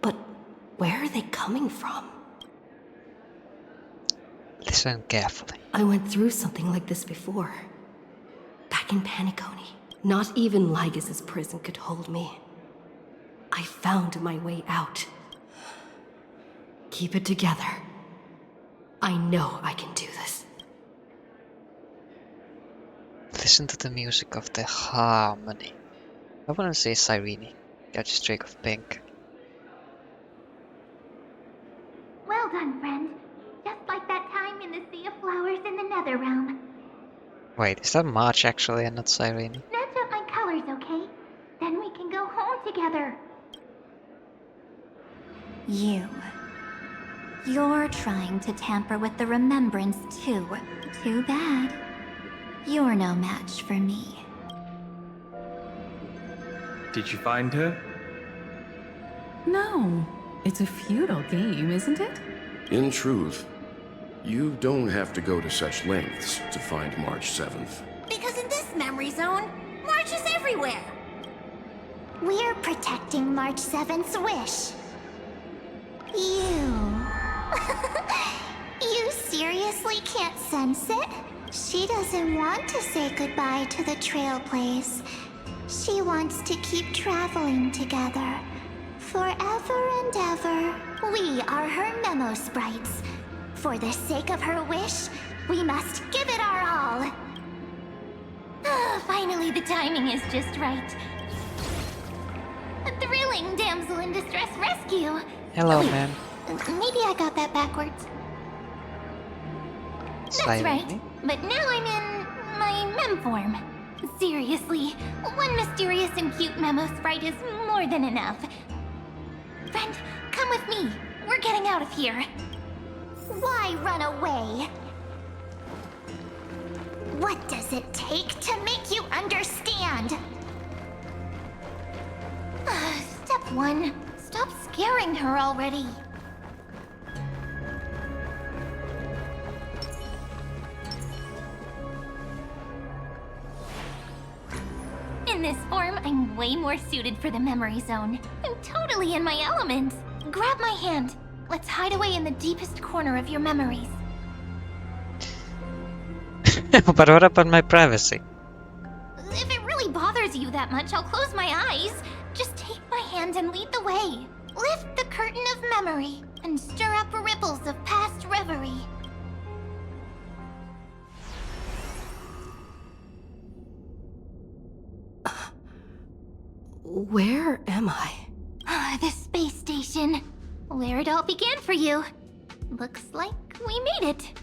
But where are they coming from? Listen carefully. I went through something like this before. Back in Paniconi. Not even Lygas's prison could hold me. I found my way out. Keep it together. I know I can do this. Listen to the music of the harmony. I wouldn't say Cyrene. Catch a streak of pink. Well done, friend. Just like that time in the Sea of Flowers in the Nether Realm. Wait, is that March actually and not Cyrene? Match up my colors, okay? Then we can go home together. You're trying to tamper with the remembrance too. Too bad. You're no match for me. Did you find her? No. It's a futile game, isn't it? In truth, you don't have to go to such lengths to find March 7th. Because in this memory zone, March is everywhere. We're protecting March 7th's wish. You seriously can't sense it? She doesn't want to say goodbye to the Trailblaze. She wants to keep traveling together. Forever and ever. We are her memo sprites. For the sake of her wish, we must give it our all. Finally, the timing is just right. A thrilling damsel in distress rescue. Hello, Wait, ma'am. Maybe I got that backwards. That's right. But now I'm in my mem form. Seriously, one mysterious and cute memo sprite is more than enough. Friend, come with me. We're getting out of here. Why run away? What does it take to make you understand? Step 1. Stop scaring her already. In this form, I'm way more suited for the memory zone. I'm totally in my element. Grab my hand. Let's hide away in the deepest corner of your memories. But what about my privacy? If it really bothers you that much, I'll close my eyes. Just take my hand and lead the way. Lift the curtain of memory and stir up ripples of past reverie. Where am I? The space station. Where it all began for you. Looks like we made it.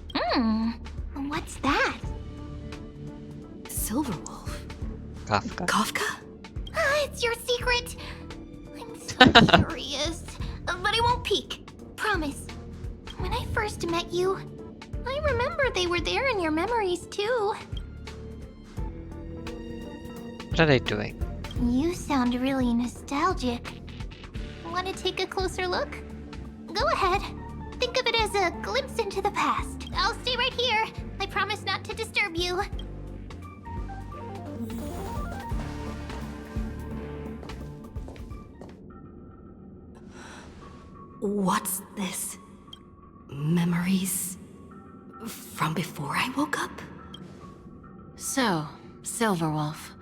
What's that? Silverwolf. Kafka? Kafka? It's your secret. I'm so curious. But I won't peek. Promise. When I first met you, I remember they were there in your memories too. What are they doing? You sound really nostalgic. Want to take a closer look? Go ahead. Think of it as a glimpse into the past. I'll stay right here. I promise not to disturb you. What's this? Memories from before I woke up? So, Silverwolf,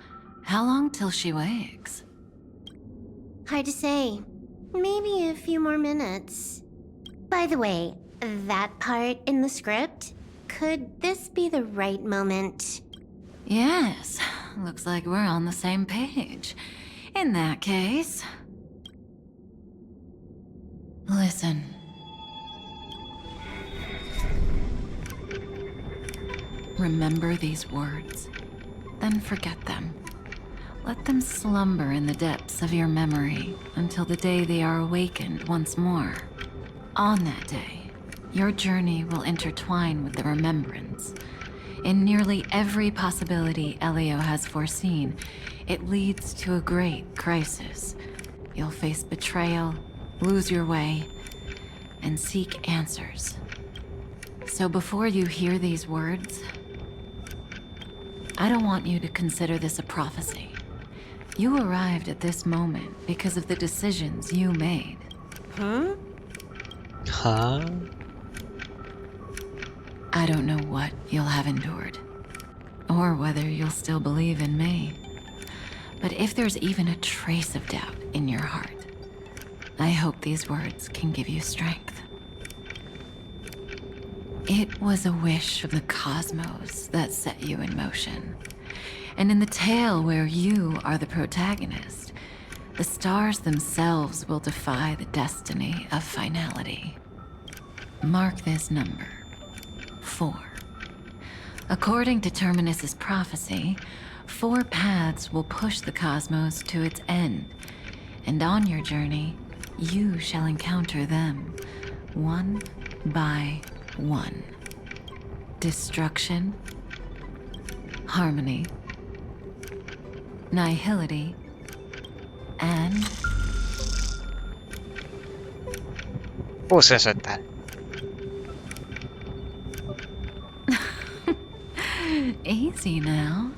how long till she wakes? Hard to say. Maybe a few more minutes. By the way, that part in the script, could this be the right moment? Yes, looks like we're on the same page. In that case... Listen. Remember these words, then forget them. Let them slumber in the depths of your memory until the day they are awakened once more. On that day, your journey will intertwine with the remembrance. In nearly every possibility Elio has foreseen, it leads to a great crisis. You'll face betrayal, lose your way, and seek answers. So before you hear these words, I don't want you to consider this a prophecy. You arrived at this moment because of the decisions you made. Huh? I don't know what you'll have endured, or whether you'll still believe in me. But if there's even a trace of doubt in your heart, I hope these words can give you strength. It was a wish of the cosmos that set you in motion. And in the tale where you are the protagonist, the stars themselves will defy the destiny of finality. Mark this number, 4. According to Terminus's prophecy, 4 paths will push the cosmos to its end, and on your journey, you shall encounter them, one by one. Destruction, harmony, nihility, and... Who said that? Easy now.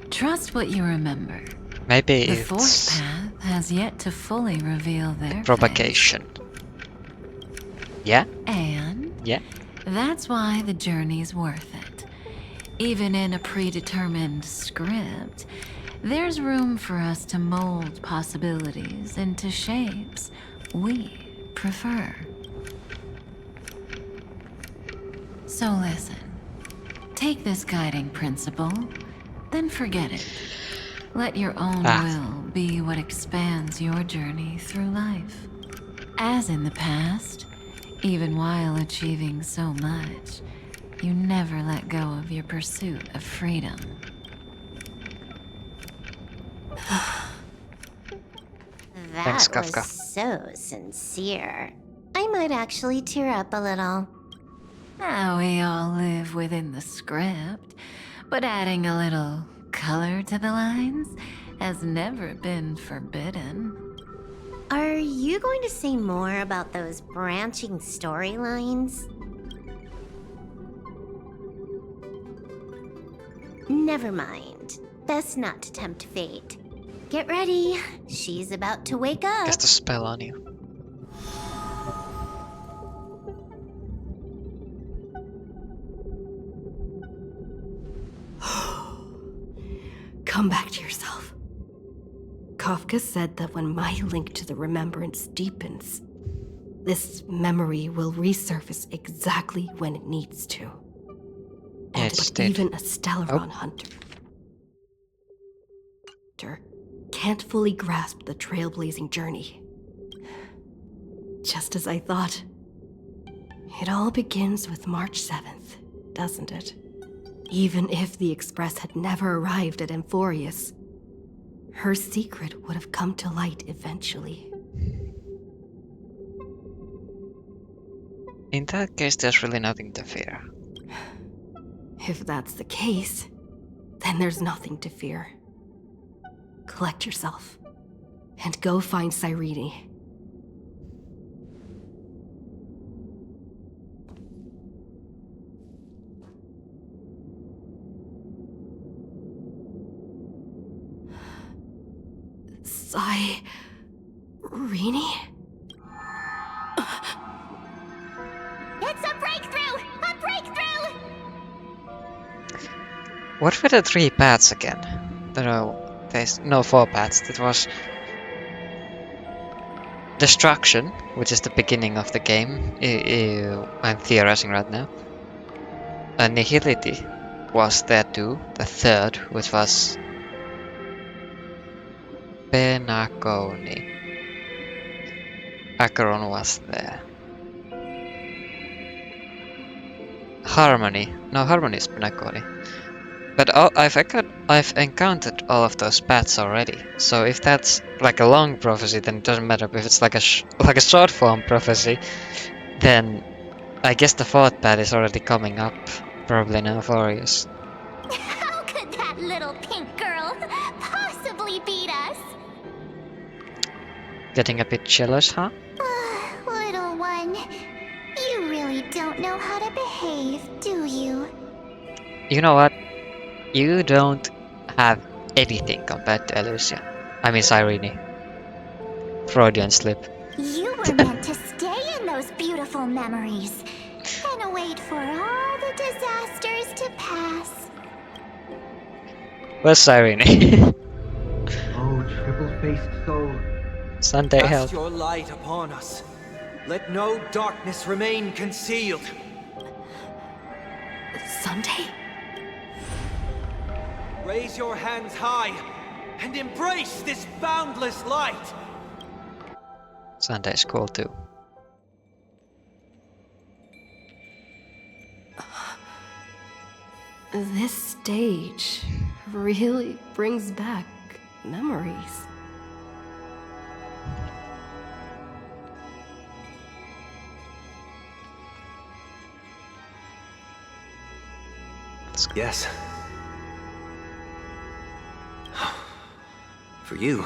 Trust what you remember. Maybe the it's 4th path has yet to fully reveal their provocation. Yeah? And yeah, that's why the journey's worth it. Even in a predetermined script, there's room for us to mold possibilities into shapes we prefer. So listen. Take this guiding principle, then forget it. Let your own will be what expands your journey through life. As in the past, even while achieving so much, you never let go of your pursuit of freedom. Thanks, That Kafka. was so sincere. I might actually tear up a little. We all live within the script, but adding a little color to the lines has never been forbidden. Are you going to say more about those branching storylines? Never mind. Best not to tempt fate. Get ready. She's about to wake up. Cast a spell on you. Come back to yourself. Kafka said that when my link to the remembrance deepens, this memory will resurface exactly when it needs to. And even a Stellaron hunter can't fully grasp the trailblazing journey. Just as I thought. It all begins with March 7th, doesn't it? Even if the Express had never arrived at Amphorius, her secret would have come to light eventually. In that case, there's really nothing to fear. If that's the case, then there's nothing to fear. Collect yourself, and go find Cyrene. Cyrene? It's a breakthrough! A breakthrough! What were the 3 paths again? There's no 4 paths. That was destruction, which is the beginning of the game. I'm theorizing right now. Nihility was there too, the 3rd, which was Penacony. Acheron was there. Harmony. No, Harmony is Penacony. But I've encountered all of those paths already. So if that's like a long prophecy, then it doesn't matter. If it's like a short form prophecy, then I guess the fourth path is already coming up. Probably in Euphorius. How could that little pink girl possibly beat us? Getting a bit jealous, huh? Little one, you really don't know how to behave, do you? You know what? You don't have anything compared to Elusia. I mean Cyrene. Freudian slip. You were meant to stay in those beautiful memories and wait for all the disasters to pass. Where's Cyrene? Oh, triple-faced soul. Sunday Cast help. your light upon us. Let no darkness remain concealed. Sunday? Raise your hands high and embrace this boundless light. Sunday's cool too. This stage really brings back memories. Yes. For you,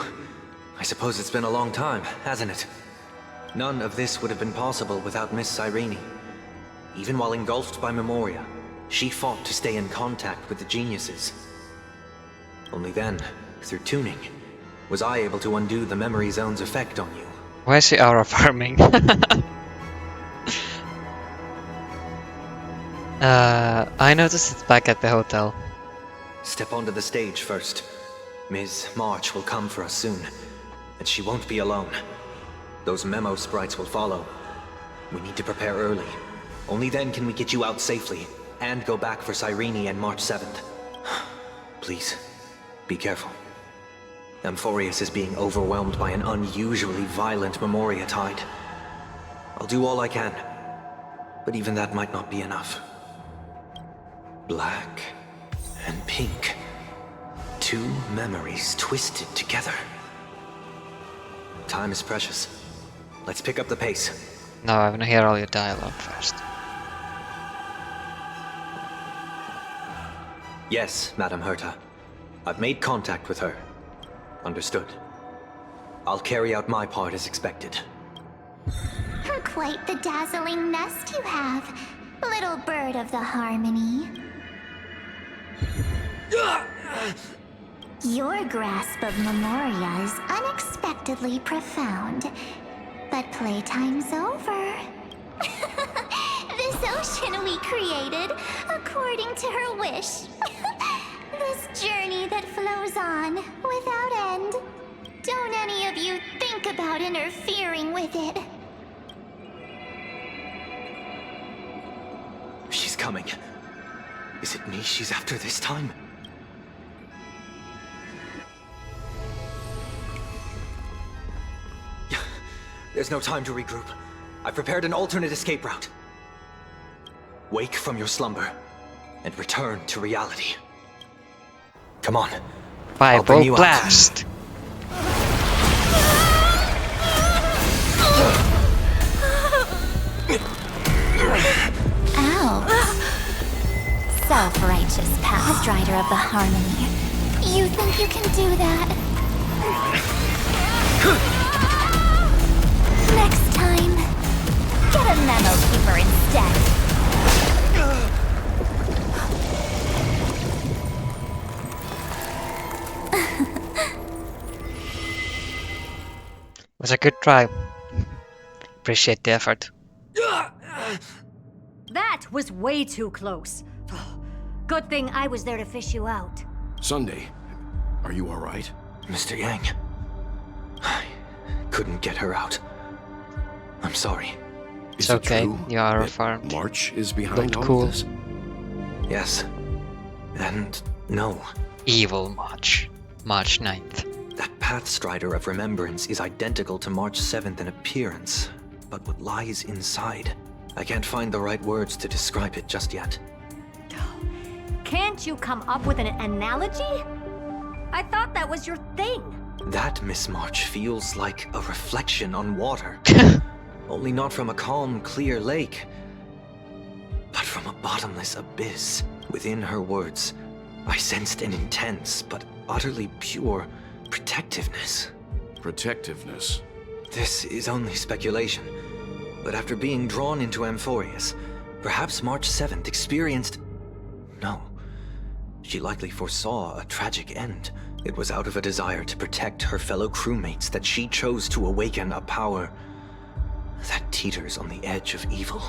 I suppose it's been a long time, hasn't it? None of this would have been possible without Miss Cyrene. Even while engulfed by Memoria, she fought to stay in contact with the geniuses. Only then, through tuning, was I able to undo the memory zone's effect on you. Why is he aura farming? I noticed it back at the hotel. Step onto the stage first. Ms. March will come for us soon, and she won't be alone. Those memo sprites will follow. We need to prepare early. Only then can we get you out safely, and go back for Cyrene and March 7th. Please, be careful. Amphorius is being overwhelmed by an unusually violent Memoria tide. I'll do all I can, but even that might not be enough. Black and pink. Two memories twisted together. Time is precious. Let's pick up the pace. No, I wanna hear all your dialogue first. Yes, Madame Herta. I've made contact with her. Understood. I'll carry out my part as expected. Quite the dazzling nest you have, little bird of the Harmony. Your grasp of Memoria is unexpectedly profound, but playtime's over. This ocean we created, according to her wish. This journey that flows on, without end. Don't any of you think about interfering with it. She's coming. Is it me she's after this time? There's no time to regroup. I've prepared an alternate escape route. Wake from your slumber and return to reality. Come on. Fireball blast! Ow. Self-righteous past rider of the Harmony. You think you can do that? Next time, get a memo keeper instead. Was a good try. Appreciate the effort. That was way too close. Good thing I was there to fish you out. Sunday, are you alright? Mr. Yang, I couldn't get her out. I'm sorry. It's okay, you are farmed. March is behind all cool. of this? Yes. And no. Evil March. March 9th. That Pathstrider of Remembrance is identical to March 7th in appearance, but what lies inside? I can't find the right words to describe it just yet. Can't you come up with an analogy? I thought that was your thing. That, Miss March, feels like a reflection on water. Only not from a calm, clear lake, but from a bottomless abyss. Within her words, I sensed an intense but utterly pure protectiveness. Protectiveness? This is only speculation, but after being drawn into Amphorius, perhaps March 7th experienced... No. She likely foresaw a tragic end. It was out of a desire to protect her fellow crewmates that she chose to awaken a power that teeters on the edge of evil.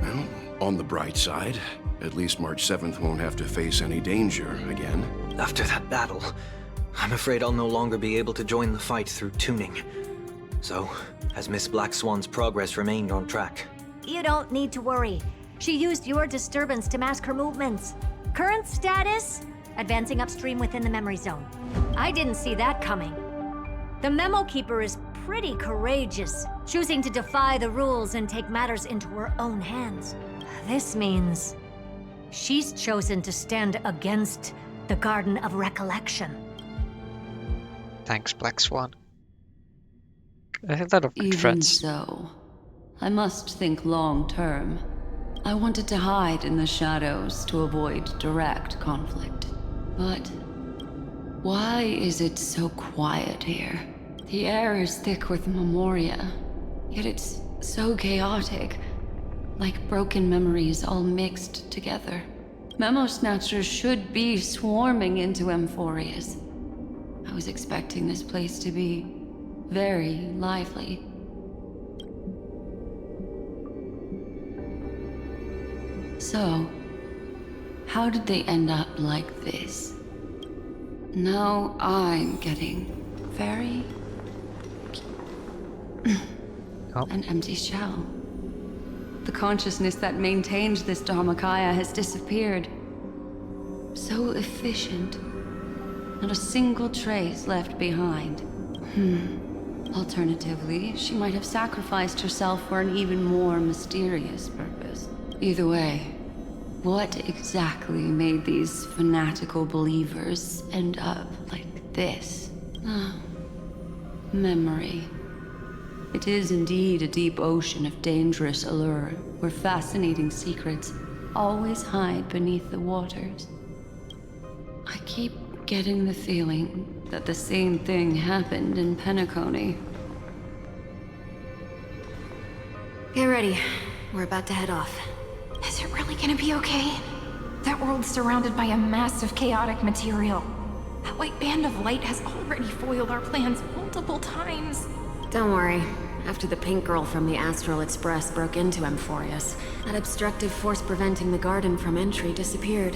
Well, on the bright side, at least March 7th won't have to face any danger again. After that battle, I'm afraid I'll no longer be able to join the fight through tuning. So, has Miss Black Swan's progress remained on track? You don't need to worry. She used your disturbance to mask her movements. Current status? Advancing upstream within the memory zone. I didn't see that coming. The Memo Keeper is pretty courageous, choosing to defy the rules and take matters into her own hands. This means she's chosen to stand against the Garden of Recollection. Thanks, Black Swan. I have a lot of good Even friends. so, I must think long term. I wanted to hide in the shadows to avoid direct conflict. But why is it so quiet here? The air is thick with memoria, yet it's so chaotic, like broken memories all mixed together. Memo Snatchers should be swarming into Amphorius. I was expecting this place to be very lively. So, how did they end up like this? Now I'm getting very... An empty shell. The consciousness that maintained this Dharmakaya has disappeared. So efficient. Not a single trace left behind. Alternatively, she might have sacrificed herself for an even more mysterious purpose. Either way, what exactly made these fanatical believers end up like this? Memory. It is indeed a deep ocean of dangerous allure, where fascinating secrets always hide beneath the waters. I keep getting the feeling that the same thing happened in Penacony. Get ready. We're about to head off. Is it really gonna be okay? That world's surrounded by a mass of chaotic material. That white band of light has already foiled our plans multiple times. Don't worry. After the pink girl from the Astral Express broke into Amphorius, that obstructive force preventing the garden from entry disappeared.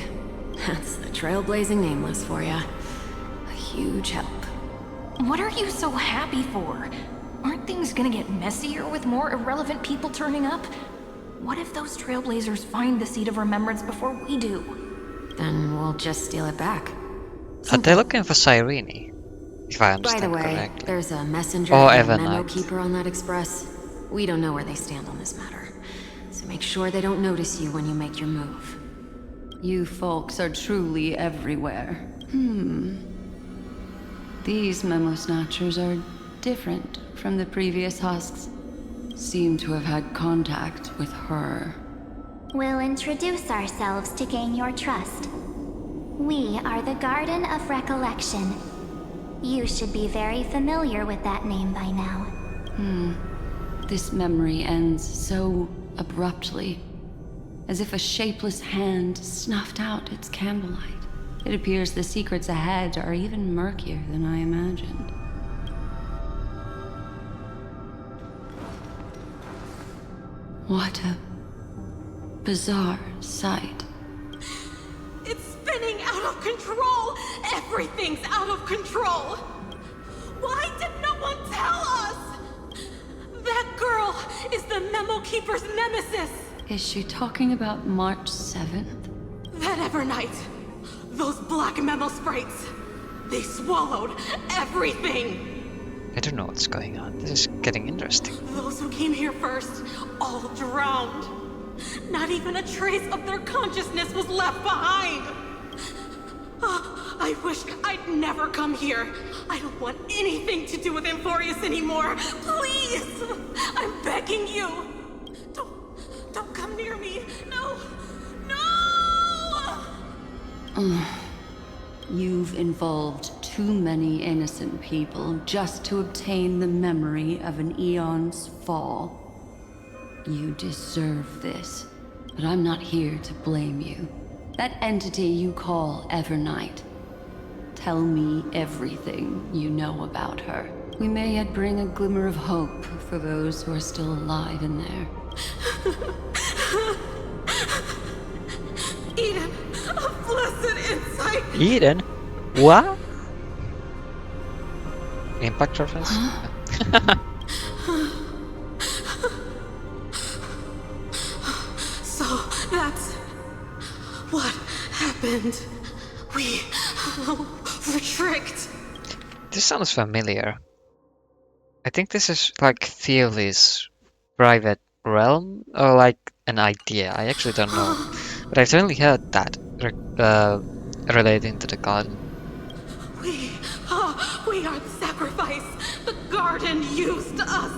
That's the trailblazing Nameless for ya. A huge help. What are you so happy for? Aren't things gonna get messier with more irrelevant people turning up? What if those trailblazers find the Seed of Remembrance before we do? Then we'll just steal it back. Are they looking for Cyrene? If I By the understand way, correctly. there's a messenger Or and a memo Evernight. keeper on that express. We don't know where they stand on this matter. So make sure they don't notice you when you make your move. You folks are truly everywhere. These Memo Snatchers are different from the previous husks. Seem to have had contact with her. We'll introduce ourselves to gain your trust. We are the Garden of Recollection. You should be very familiar with that name by now. This memory ends so abruptly, as if a shapeless hand snuffed out its candlelight. It appears the secrets ahead are even murkier than I imagined. What a bizarre sight. It's spinning out of control! Everything's out of control! Why did no one tell us? That girl is the Memo Keeper's nemesis! Is she talking about March 7th? That Evernight! Those black Memo sprites! They swallowed everything! I don't know what's going on. This is getting interesting. Those who came here first, all drowned. Not even a trace of their consciousness was left behind! I wish I'd never come here. I don't want anything to do with Amphorius anymore. Please! I'm begging you! Don't come near me! No! No! You've involved too many innocent people just to obtain the memory of an eon's fall. You deserve this, but I'm not here to blame you. That entity you call Evernight. Tell me everything you know about her. We may yet bring a glimmer of hope for those who are still alive in there. Eden, a blessed insight! Eden? What? Impact reference? So that's what happened. We were tricked. This sounds familiar. I think this is like Theoly's private realm, or like an idea. I actually don't know. But I've certainly heard that relating to the garden. We are the sacrifice the garden used us.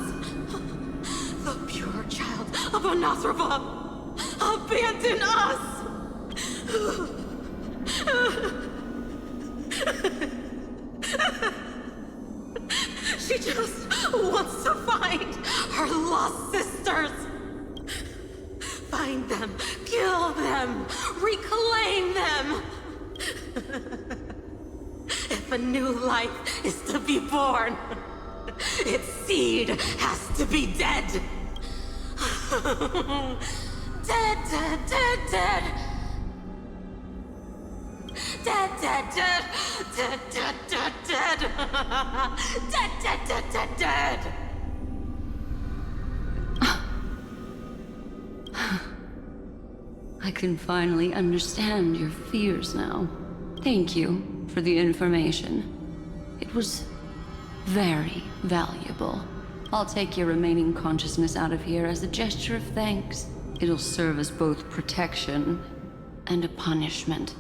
The pure child of Anasrava abandoned us. She just wants to find her lost sisters. Find them, kill them, reclaim them. If a new life is to be born, its seed has to be dead. Dead, dead, dead, dead. Dead, dead, dead, dead, dead, dead, dead. Dead, dead, dead, dead, dead. I can finally understand your fears now. Thank you for the information. It was very valuable. I'll take your remaining consciousness out of here as a gesture of thanks. It'll serve as both protection and a punishment.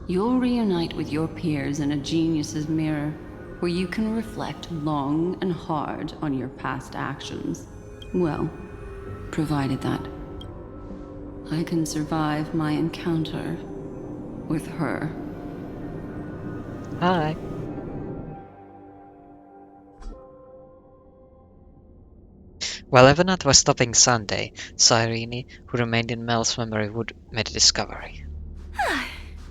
You'll reunite with your peers in a genius's mirror, where you can reflect long and hard on your past actions. Well, provided that I can survive my encounter with her. Hi. While Evernath was stopping Sunday, Cyrene, who remained in Mell's memory wood, made a discovery.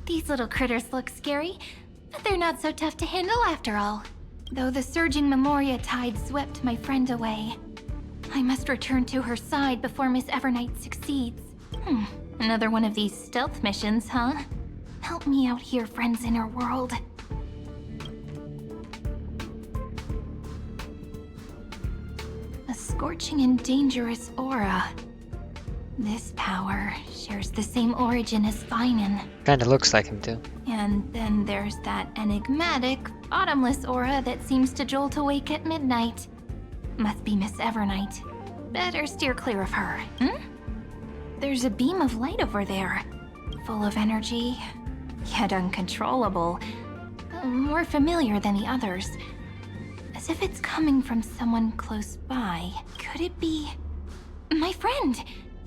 These little critters look scary, but they're not so tough to handle after all. Though the surging Memoria tide swept my friend away. I must return to her side before Miss Evernight succeeds. Another one of these stealth missions, huh? Help me out here, friends in her world. A scorching and dangerous aura. This power shares the same origin as Finan. Kinda looks like him too. And then there's that enigmatic, bottomless aura that seems to jolt awake at midnight. Must be Miss Evernight. Better steer clear of her, There's a beam of light over there. Full of energy, yet uncontrollable. More familiar than the others. As if it's coming from someone close by. Could it be... my friend?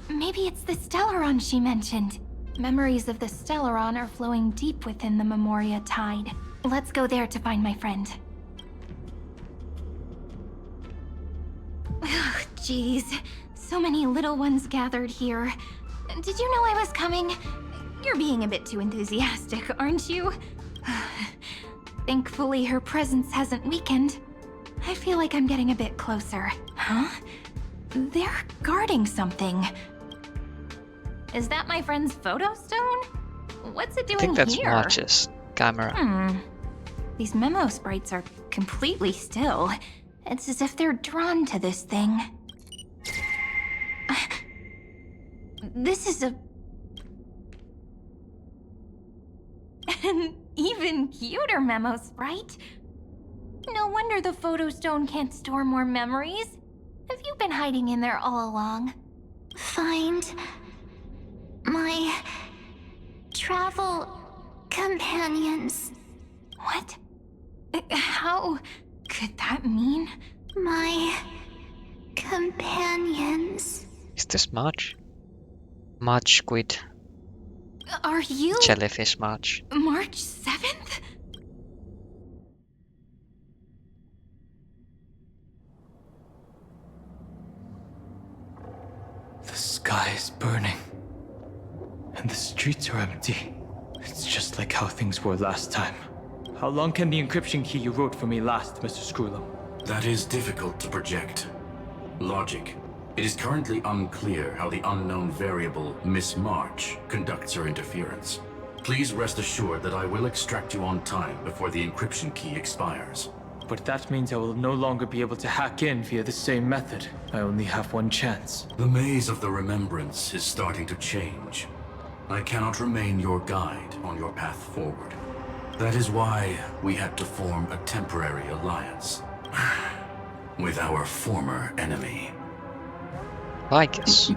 Maybe it's the Stellaron she mentioned. Memories of the Stellaron are flowing deep within the Memoria tide. Let's go there to find my friend. Jeez, so many little ones gathered here. Did you know I was coming? You're being a bit too enthusiastic, aren't you? Thankfully, her presence hasn't weakened. I feel like I'm getting a bit closer. Huh? They're guarding something. Is that my friend's photo stone? What's it doing here? I think that's March's camera. These memo sprites are completely still. It's as if they're drawn to this thing. This is a... Even cuter memo sprite. No wonder the photo stone can't store more memories. Have you been hiding in there all along? Find my travel companions. What? How could that mean? My companions. Is this March? March squid. Are you Jellyfish March. March 7th? The sky is burning. And the streets are empty. It's just like how things were last time. How long can the encryption key you wrote for me last, Mr. Screwlum? That is difficult to project. Logic. It is currently unclear how the unknown variable, Miss March, conducts her interference. Please rest assured that I will extract you on time before the encryption key expires. But that means I will no longer be able to hack in via the same method. I only have one chance. The maze of the remembrance is starting to change. I cannot remain your guide on your path forward. That is why we had to form a temporary alliance with our former enemy. Lycus.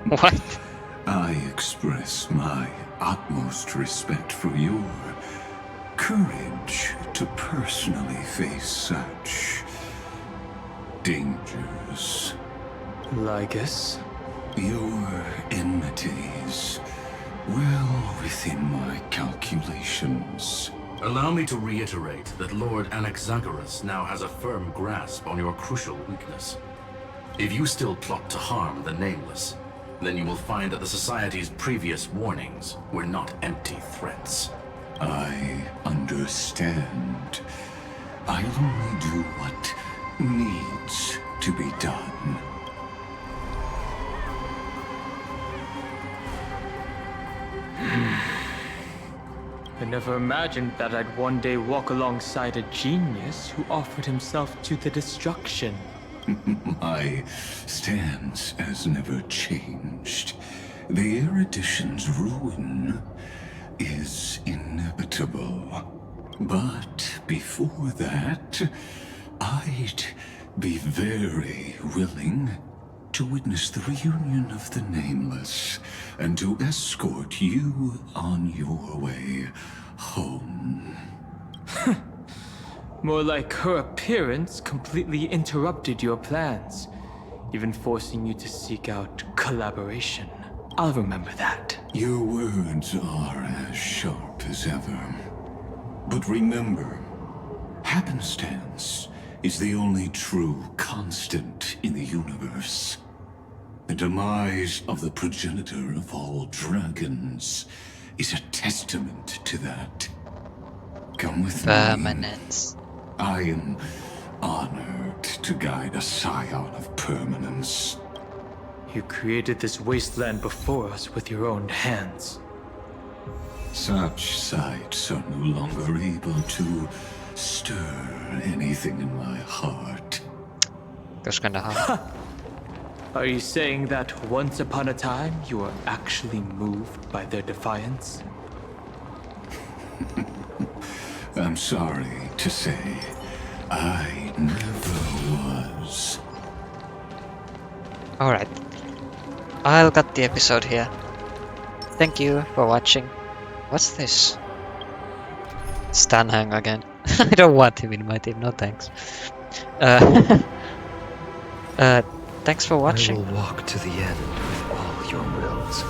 What? I express my utmost respect for your courage to personally face such dangers. Lycus? Your enmities, well within my calculations. Allow me to reiterate that Lord Anaxagoras now has a firm grasp on your crucial weakness. If you still plot to harm the Nameless, then you will find that the Society's previous warnings were not empty threats. I understand. I'll only do what needs to be done. I never imagined that I'd one day walk alongside a genius who offered himself to the destruction. My stance has never changed. The erudition's ruin is inevitable. But before that, I'd be very willing to witness the reunion of the Nameless and to escort you on your way home. More like her appearance completely interrupted your plans, even forcing you to seek out collaboration. I'll remember that. Your words are as sharp as ever. But remember, happenstance is the only true constant in the universe. The demise of the progenitor of all dragons is a testament to that. Come with Permanence. me. I am honored to guide a scion of permanence. You created this wasteland before us with your own hands. Such sights are no longer able to stir anything in my heart. Goes kinda hard. Are you saying that once upon a time you were actually moved by their defiance? I'm sorry to say, I never was. Alright. I'll cut the episode here. Thank you for watching. What's this? Stan Hang again. I don't want him in my team, no thanks. Thanks for watching. I will walk to the end with all your wills.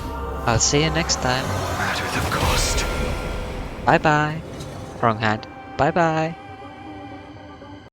I'll see you next time. No matter the cost. Bye bye. Wrong hand. Bye bye.